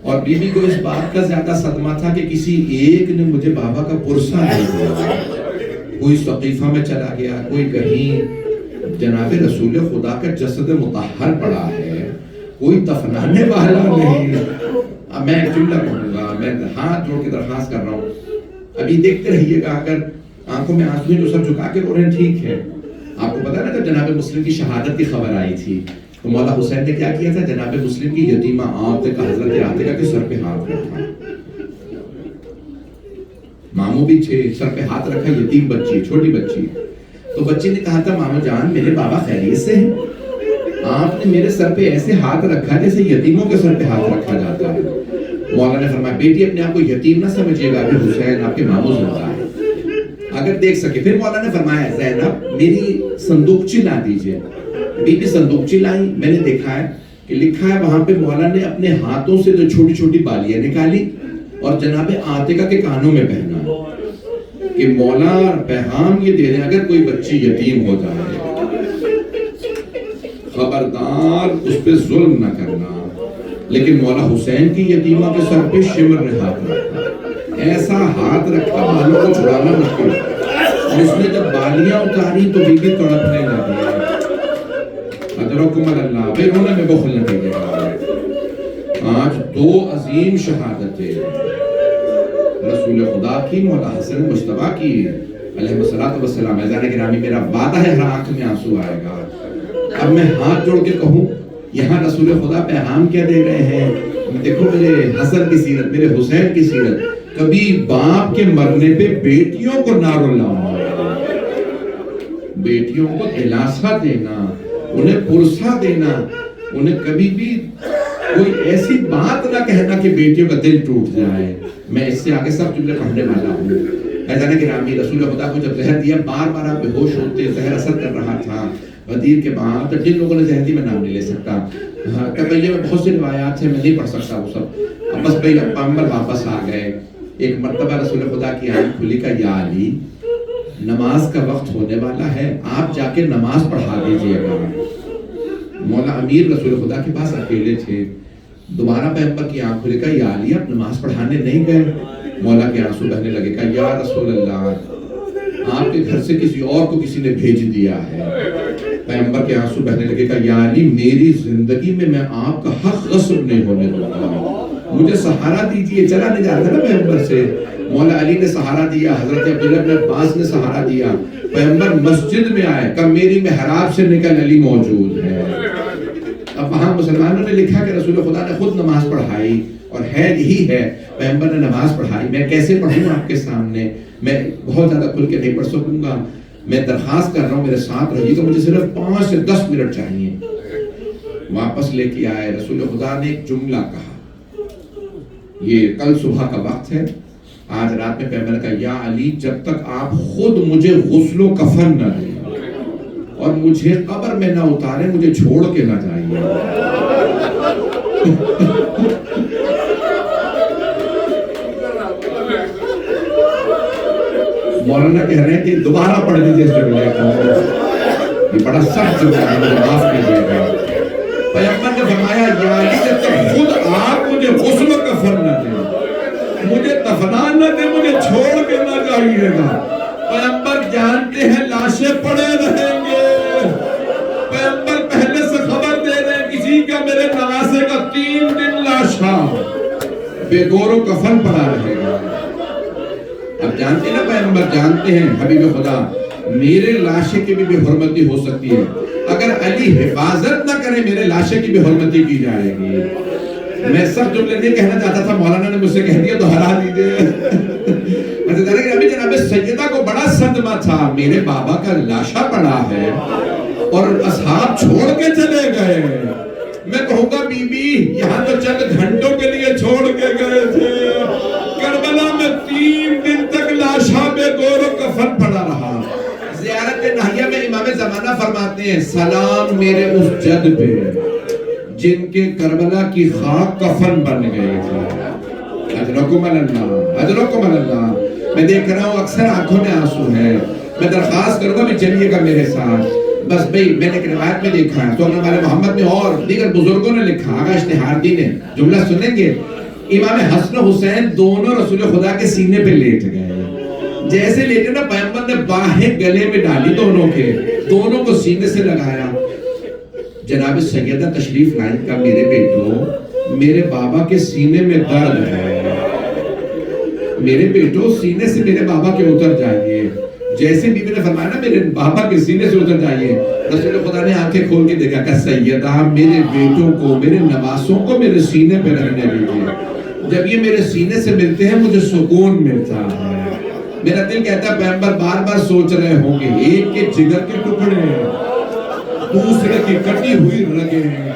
اور بی بی کو اس بات کا زیادہ صدمہ تھا کہ کسی ایک نے مجھے بابا کا پرسہ نہیں دیا۔ کوئی سقیفہ میں چلا گیا، کوئی کہیں جناب رسول خدا کا جسد مطہر پڑا ہے، کوئی دفنانے والا نہیں۔ اب میں ایک جملہ کہوں گا، میں ہاتھ جوڑ کے درخواست کر رہا ہوں، ابھی دیکھتے رہیے گا، اگر آنکھوں میں آنسو ہیں جو سب جھکا کے رو رہے ہیں ٹھیک ہے۔ آپ کو پتا ہے نا جب جناب مسلم کی شہادت کی خبر آئی تھی تو مولا حسین نے کیا کیا تھا؟ جناب مسلم کی یتیمہ عاتقہ، حضرت عاتقہ کے سر پہ ہاتھ رکھا، ماموں بھی تھے، سر پہ ہاتھ رکھا، یتیم بچی، چھوٹی بچی۔ تو بچی نے کہا تھا ماموں جان میرے بابا خیریت سے ہیں؟ آپ نے میرے سر پہ ایسے ہاتھ رکھا جیسے یتیموں کے سر پہ ہاتھ رکھا جاتا ہے۔ مولا نے فرمایا بیٹی اپنے آپ کو یتیم نہ سمجھیے گا، ابھی حسین آپ کے ماموں زندہ ہے، اگر دیکھ سکے۔ پھر مولا نے فرمایا زینب میری صندوقچی لا دیجئے۔ بی بی صندوقچی لائی، میں نے دیکھا ہے کہ لکھا ہے وہاں پہ مولا نے اپنے ہاتھوں سے جو چھوٹی چھوٹی بالیاں نکالی اور جناب عاتقہ کے کانوں میں پہنا کہ مولا پیغام یہ دے رہے ہیں اگر کوئی بچی یتیم ہو جائے خبردار اس پہ ظلم نہ کرنا۔ لیکن مولا حسین کی یتیمہ کے سر پہ شمر نے ہاتھ رکھا، ایسا ہاتھ رکھا بالوں کو چھڑانا مشکل، اور اس نے جب بالیاں اتاری تو بی بی تڑپنے لگی، ادرکم اللہ، پھر انہوں نے بخل نہ کیا۔ آج دو عظیم شہادتیں رسول خدا کی، مولا حسن مجتبیٰ کی علیہ الصلوۃ والسلام۔ عزیزان گرامی میرا وعدہ ہے ہر آنکھ میں آنسو آئے گا۔ اب میں ہاتھ جوڑ کے کہوں یہاں رسول خدا پیغام کیا دے رہے ہیں؟ دیکھو میرے حسن کی سیرت، میرے حسین کی سیرت، کبھی باپ کے مرنے پہ بیٹیوں کو نہ رلانا، بیٹیوں کو دلاسا دینا، انہیں پرسہ دینا، انہیں کبھی بھی کوئی ایسی بات نہ کہنا کہ بیٹیوں کا دل ٹوٹ جائے۔ میں اس سے آگے سب جملے پڑھنے والا ہوں۔ عزیزان گرامی رسول خدا کو جب زہر دیا، بار بار آپ بے ہوش ہوتے، زہر اثر کر رہا تھا غدیر کے بعد، تو جن لوگوں نے زہر دی میں نام نہیں لے سکتا، طبعیہ میں بہت سی روایات ہیں، میں نہیں پڑھ سکتا وہ سب۔ بس بھائی پیغمبر واپس آ گئے، ایک مرتبہ رسول خدا کی آنکھ کھلی کہ یا علی نماز کا وقت ہونے والا ہے، آپ جا کے نماز پڑھا دیجئے گا۔ مولا امیر رسول خدا کے پاس اکیلے تھے، دوبارہ پیغمبر کی آنکھ کھلی کہ یا علی آپ نماز پڑھانے نہیں گئے؟ مولا کے آنسو بہنے لگے کہ یا رسول اللہ آپ کے گھر سے کسی اور کو کسی نے بھیج دیا ہے۔ پیغمبر کے آنسو بہنے لگے کہ یا علی میری زندگی میں آپ کا حق غصب نہیں ہونے دوں گا، مجھے سہارا دیجئے۔ چلا نہیں جاتا نا پیغمبر سے، مولا علی نے سہارا دیا، حضرت عبداللہ بن عباس نے سہارا دیا، پیغمبر مسجد میں آئے، کہا میری محراب سے نکل علی موجود ہے۔ اب وہاں مسلمانوں نے لکھا کہ رسول خدا نے خود نماز پڑھائی، اور ہے یہی ہے، پیغمبر نے نماز پڑھائی، میں کیسے پڑھوں آپ کے سامنے، میں بہت زیادہ کھل کے نہیں پڑھ سکوں گا، میں درخواست کر رہا ہوں میرے ساتھ رہیے گا، مجھے صرف 5 سے 10 منٹ چاہیے۔ واپس لے کے آئے، رسول خدا نے ایک جملہ کہا، یہ کل صبح کا وقت ہے، آج رات میں پیغمبر کا یا علی جب تک آپ خود مجھے غسل و کفن نہ دیں اور مجھے قبر میں نہ اتارے، مجھے چھوڑ کے نہ جائیے۔ مولانا کہہ رہے ہیں کہ دوبارہ پڑھ لیجیے اس جملے کو، یہ بڑا سخت جملہ ہے، مجھے معاف کیجیے گا۔ پیغمبر نے فرمایا یا علی جب تک خود آپ مجھے غسل و کفن نہ دیں، مجھے دفنان نہ دیں، مجھے چھوڑ کے نہ جائیے گا۔ پیغمبر جانتے ہیں لاشیں پڑے رہیں گے، پیغمبر پہلے سے خبر دے رہے ہیں کسی کا میرے نواسے کا 3 دن لاشا بے گور و کفن پڑا رہے گا۔ اب جانتے ہیں نا پیغمبر جانتے ہیں حبیب خدا میرے لاشے کی بھی بے حرمتی ہو سکتی ہے، اگر علی حفاظت نہ کرے میرے لاشے کی بے حرمتی کی جائے گی۔ میں سب جملے نہیں کہنا چاہتا تھا، مولانا نے مجھ سے کہہ دیا دوہرا دیجیے۔ ابھی جناب سیدہ کو بڑا صدمہ تھا، میرے بابا کا لاشا پڑا ہے اور اصحاب چھوڑ کے چلے گئے، میں کہوں گا بی بی یہاں تو چند گھنٹوں کے لیے چھوڑ کے گئے تھے، کربلا میں 3 دن تک لاشا بے گور و کفن پڑا رہا۔ زیارت نہیہ میں امام زمانہ فرماتے ہیں سلام میرے اس جد پہ جن کے کربلا کی خاک کفن بن گئے تھے، اجرکم اللہ، اجرکم اللہ۔ میں دیکھ رہا ہوں اکثر آنکھوں میں آنسو ہے، میں درخواست کروں گا بھی چلیے گا میرے ساتھ۔ بس بھئی میں نے ایک روایت میں دیکھا ہے، سونا والے محمد میں اور دیگر بزرگوں نے لکھا، آغا اشتہاردی نے جملہ سنیں گے، امام حسن و حسین دونوں رسول خدا کے سینے پہ لیٹ گئے، جیسے لیٹے نا پیغمبر نے باہیں گلے میں ڈالی دونوں کے، دونوں کو سینے سے لگایا۔ جناب سیدہ تشریف لائیں کا میرے بیٹو میرے بابا کے سینے میں درد ہے، میرے بیٹو سینے سے میرے بابا کے اتر جائیے، جیسے بی بی نے فرمایا نا میرے بابا کے سینے سے اتر جائیے، رسول خدا نے آنکھیں کھول کے دیکھا کہ سیدہ میرے بیٹوں کو میرے نواسوں کو میرے سینے پہ رکھنے دیجیے، جب یہ میرے سینے سے ملتے ہیں مجھے سکون ملتا ہے۔ میرا دل کہتا ہے پیغمبر بار بار سوچ رہے ہوں گے ایک کے جگر کے ٹکڑے دوسرے کی کٹی ہوئی رگیں،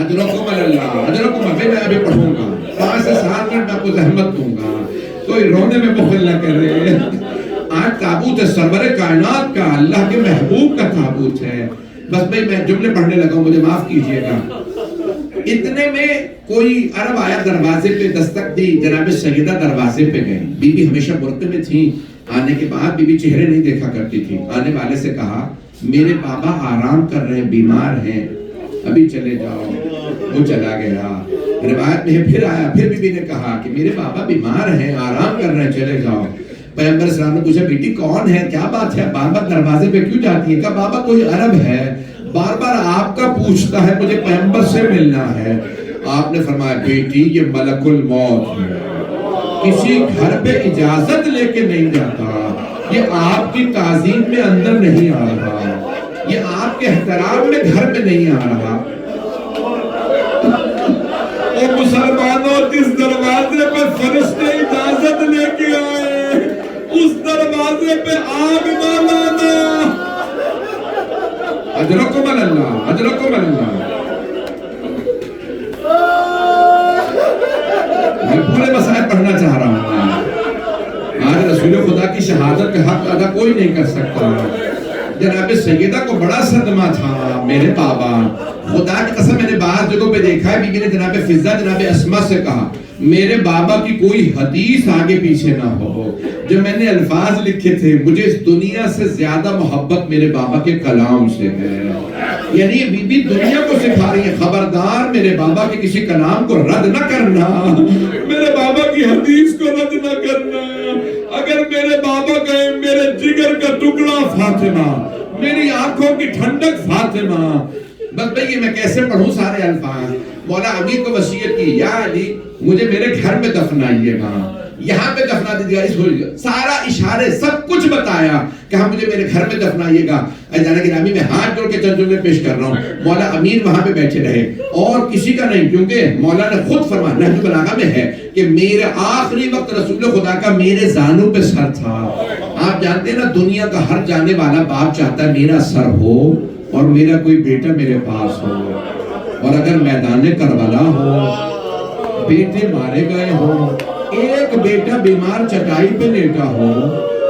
اجرکم اللہ، اجرکم اللہ۔ میں ابھی پڑھوں گا 5 سے 7 منٹ آپ کو زحمت دوں گا، کوئی رونے میں بخل نہ کرے۔ آج تابوت ہے سرور کائنات کا، اللہ کے محبوب کا تابوت ہے۔ بس بھئی میں جملے پڑھنے لگا ہوں، مجھے معاف کیجئے گا۔ اتنے میں کوئی عرب آیا، دروازے پہ دستک دی، جناب سیدہ دروازے پہ گئے، بی بی ہمیشہ برقع میں تھیں، آنے کے بعد بی بی چہرے نہیں دیکھا کرتی تھی، آنے والے سے کہا میرے بابا آرام کر رہے ہیں، بیمار ہیں، ابھی چلے جاؤ۔ وہ چلا گیا، روایت میں پھر آیا، پھر بی بی نے کہا کہ میرے بابا بیمار ہیں، آرام کر رہے ہیں، چلے جاؤ۔ پیغمبر اسلام نے پوچھا بیٹی کون ہے، کیا بات ہے، بار بار دروازے پہ کیوں جاتی ہے؟ کہا بابا کوئی عرب ہے، بار بار آپ کا پوچھتا ہے، مجھے پیغمبر سے ملنا ہے۔ آپ نے فرمایا بیٹی یہ ملک الموت ہے، کسی گھر پہ اجازت لے کے نہیں جاتا، یہ آپ کی تعظیم میں اندر نہیں آ رہا، یہ آپ کے احترام میں گھر میں نہیں آ رہا۔ اور مسلمانوں جس دروازے پہ فرشتے اجازت لے کے آئے اس دروازے پہ آگ نہ لانا۔ اجرکم اللہ، اجرکم اللہ۔ میں پورے مسائل پڑھنا چاہ رہا ہوں، آج رسول خدا کی شہادت کا حق ادا کوئی نہیں کر سکتا۔ جناب سیدہ کو بڑا صدمہ تھا، میرے بابا، خدا کی قسم میں نے بعض جگہوں پہ دیکھا ہے، بی بی نے جناب فضہ جناب اسما سے کہا میرے بابا کی کوئی حدیث آگے پیچھے نہ ہو، جو میں نے الفاظ لکھے تھے مجھے اس دنیا سے زیادہ محبت میرے بابا کے کلام سے ہے۔ یعنی بی بی دنیا کو سکھا رہی ہے خبردار میرے بابا کے کسی کلام کو رد نہ کرنا، میرے بابا کی حدیث کو رد نہ کرنا۔ اگر میرے بابا کہے میرے جگر کا ٹکڑا فاطمہ، میری آنکھوں کی ٹھنڈک فاطمہ، بس بھئی یہ میں کیسے پڑھوں سارے الفاظ۔ مولا امیر کو وصیت کی یا علی مجھے میرے گھر میں دفنائیے گا، یہاں پہ دفنا دیجیے گا، اس سارا اشارے سب کچھ بتایا کہ ہاں مجھے میرے گھر میں دفنائیے گا۔ جانا گرامی میں ہاتھ جوڑ کے چند جملے پیش کر رہا ہوں، مولا امیر وہاں پہ بیٹھے رہے اور کسی کا نہیں، کیونکہ مولا نے خود فرمایا نہج البلاغہ میں ہے کہ میرے آخری وقت رسول خدا کا میرے زانوں پہ سر تھا۔ آپ جانتے ہیں نا دنیا کا ہر جانے والا باپ چاہتا ہے میرا سر ہو اور میرا کوئی بیٹا میرے پاس ہو، اور اگر میدان کربلا ہو، بیٹے مارے گئے ہوں، ایک بیٹا بیمار چٹائی پہ لیٹا ہو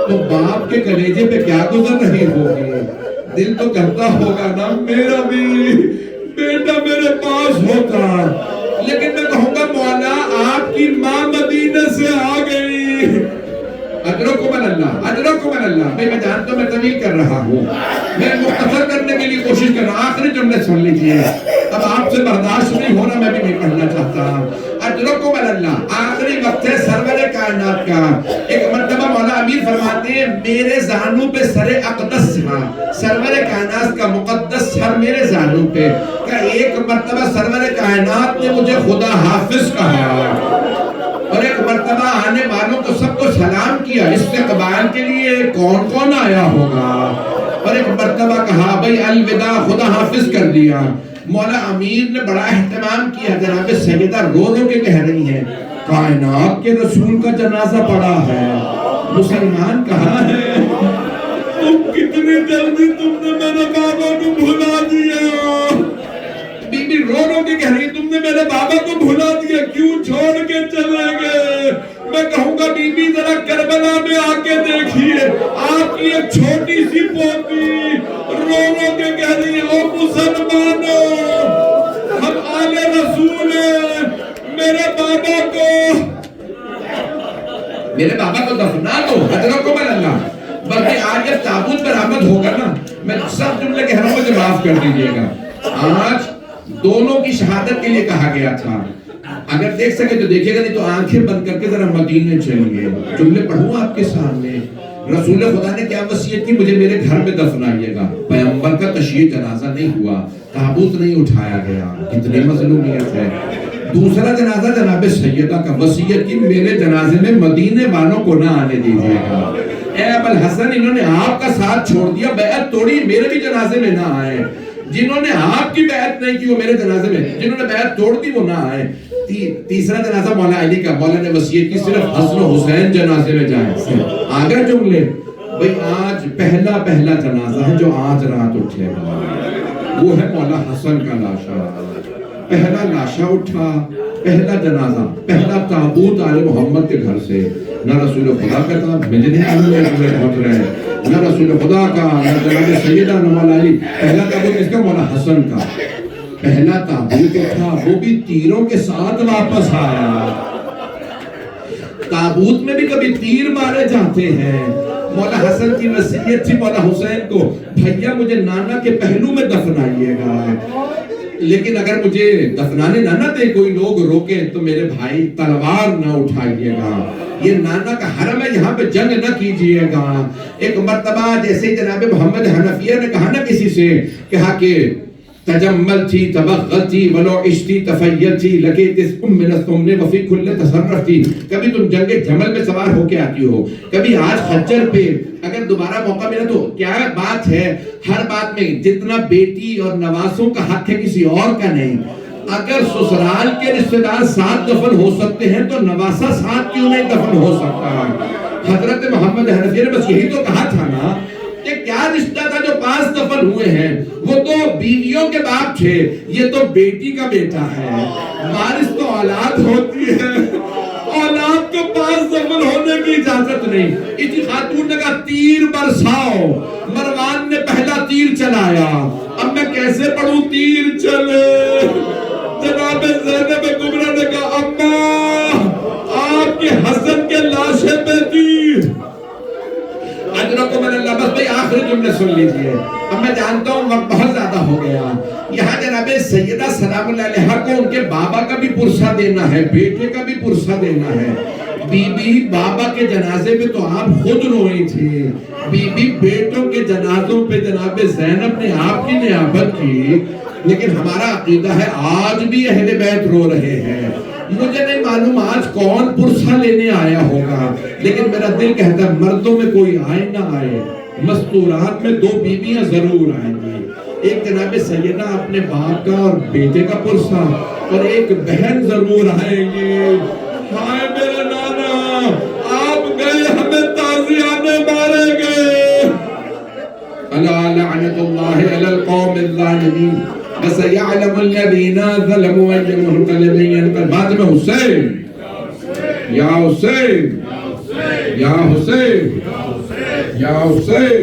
تو باپ کے کلیجے پہ کیا گزر رہی ہوگی؟ دل تو کرتا ہوگا نا میرا بھی بیٹا میرے پاس ہوتا، لیکن میں کہوں گا مولا آپ کی ماں مدینہ سے آ گئی۔ اجرکم اللہ، اجرکم اللہ۔ میں جانتا ہوں میں طویل کر رہا ہوں، میں مختصر کرنے کے لیے کوشش کر رہا ہوں، آخری جملے سن لیجئے، اب آپ سے برداشت نہیں ہو رہا، میں بھی نہیں پڑھنا چاہتا۔ اجرکم اللہ، آخری وقت ہے سرور کائنات کا۔ ایک مرتبہ مولا امیر فرماتے ہیں میرے زانوں پہ سر اقدس تھا، سرور کائنات کا مقدس سر میرے زانوں پہ، کہ ایک مرتبہ سرور کائنات نے مجھے خدا حافظ کہا، اور ایک مرتبہ آنے والوں کو سب کو سلام کیا، استقبال کے لیے کون کون آیا ہوگا، اور ایک مرتبہ کہا بھئی الوداع، خدا حافظ کر دیا۔ مولا امیر نے بڑا اہتمام کیا، جناب سیدہ رو رو کے کہہ رہی ہیں کائنات کے رسول کا جنازہ پڑا ہے، مسلمان کہاں ہے؟ تم کتنی جلدی تم نے میرے بابا کو بھلا دیا، بی بی رو رو کے کہہ رہی تم نے میرے بابا کو بھلا دیا، کیوں چھوڑ کے چلے گئے؟ میں کہوں گا بی بی ذرا کربلا میں آ کے دیکھیے، آپ کی ایک چھوٹی سی پوتی رو رو کے کہہ رہی ہے او مسلمانوں، ہم آل رسول ہیں، میرے بابا کو دفنا دو، حضرکم اللہ۔ بلکہ آج جب تابوت برآمد ہوگا نا، میں سب جملے کہہ رہا ہوں، مجھے معاف کر دیجیے گا، آج دونوں کی شہادت کے لیے کہا گیا تھا، اگر دیکھ سکے تو دیکھے گا، نہیں تو آنکھیں بند کر کے ذرا مدینے چلیے۔ جملے پڑھوں آپ کے سامنے، رسول خدا نے کیا وصیت کی؟ مجھے میرے گھر میں دفنائیے گا۔ پیغمبر کا تشییع جنازہ نہیں ہوا، تابوت نہیں اٹھایا گیا، کتنی مظلومیت ہے۔ دوسرا جنازہ جناب سیدہ کا، وصیت کی میرے جنازے میں مدینے والوں کو نہ آنے دیجیے گا۔ اے ابوالحسن انہوں نے آپ کا ساتھ چھوڑ دیا، بیعت توڑی، میرے بھی جنازے میں نہ آئے۔ جنہوں نے آپ کی بیعت نہیں کی وہ میرے جنازے میں، جنہوں نے بیعت توڑ دی وہ نہ آئے۔ تیسرا جنازہ مولا علی کا، مولا نے وصیت کی صرف حسن و حسین جنازے میں جائیں۔ آگے جملے، بھئی آج پہلا جنازہ ہے جو آج رات اٹھے گا، وہ ہے مولا حسن کا لاشا۔ پہلا لاشا اٹھا، پہلا جنازہ، پہلا تابوت آل محمد کے گھر سے، نہ رسول خدا کا تھا، مجھے نہیں پہنچ رہے، نہ رسول خدا کا، نہ جناب سیدہ، نہ مولا علی۔ پہلا تابوت کس کا؟ مولا حسن کا۔ پہلا تابوت اٹھا، وہ بھی تیروں کے ساتھ واپس آیا۔ تابوت میں بھی کبھی تیر مارے جاتے ہیں۔ مولا حسن کی وصیت تھی مولا حسین کو، بھیا مجھے نانا کے پہلو میں دفنائیے گا، لیکن اگر مجھے دفنانے نہ دے کوئی لوگ روکے تو میرے بھائی تلوار نہ اٹھائیے گا، یہ نانا کا حرم ہے، یہاں پہ جنگ نہ کیجئے گا۔ ایک مرتبہ جیسے جناب محمد حنفیہ نے کہا نا کسی سے، کہا کہ تجملتی تبغلتی ولو عشتی تفیلتی لکیت من الثمن وفی کل تصرفتی۔ کبھی تم جنگ جمل میں سوار ہو کے آتی ہو، کبھی آج خچر پہ، اگر دوبارہ موقع ملا تو کیا بات ہے، ہر بات میں جتنا بیٹی اور نواسوں کا حق ہے کسی اور کا نہیں۔ اگر سسرال کے رشتہ دار ساتھ دفن ہو سکتے ہیں تو نواسہ ساتھ کیوں نہیں دفن ہو سکتا؟ حضرت محمد حنفیہ نے بس یہی تو کہا تھا نا کہ کیا رشتہ تھا جو 5 دفن ہوئے ہیں، وہ تو بیویوں کے باپ تھے، یہ تو بیٹی کا بیٹا ہے، وارث تو اولاد ہوتی ہے، اولاد کو 5 دفن ہونے کی اجازت نہیں۔ اسی خاتون نے کہا تیر برساؤ، مروان نے پہلا تیر چلایا، اب میں کیسے پڑھوں تیر چلے؟ جناب زینب کبریٰ نے کہا اماں آپ کے حسن کے لاشے پہ تیر۔ اجرکم اللہ۔ بس بھئی آخری جملے سن لیجئے، اب میں جانتا ہوں وقت بہت زیادہ ہو گیا۔ یہاں جناب سیدہ سلام اللہ علیہ کو ان کے بابا کا بھی پرسہ دینا ہے، بیٹے کا بھی پرسہ دینا ہے۔ بی بی بابا کے جنازے پہ تو آپ خود روئی تھی، بی بی بیٹوں کے جنازوں پہ جناب زینب نے آپ کی نیابت کی، لیکن ہمارا عقیدہ ہے آج بھی اہل بیت رو رہے ہیں، مجھے نہیں معلوم آج کون پرسہ لینے آیا ہوگا، لیکن میرا دل کہتا ہے مردوں میں کوئی آئے نہ آئے، مستورات میں 2 بیویاں ضرور آئیں گی، ایک جناب سیدہ اپنے باپ کا اور بیٹے کا پرسہ، اور ایک بہن ضرور آئے گی۔ ہائے میرے نانا، آپ گئے ہمیں تازیانے مارے گے۔ الا لعنت اللہ علی القوم الظالمین وسيعلم الذين ظلموا أي منقلب ينقلب۔ بعد میں حسین، یا حسین، یا حسین، یا حسین۔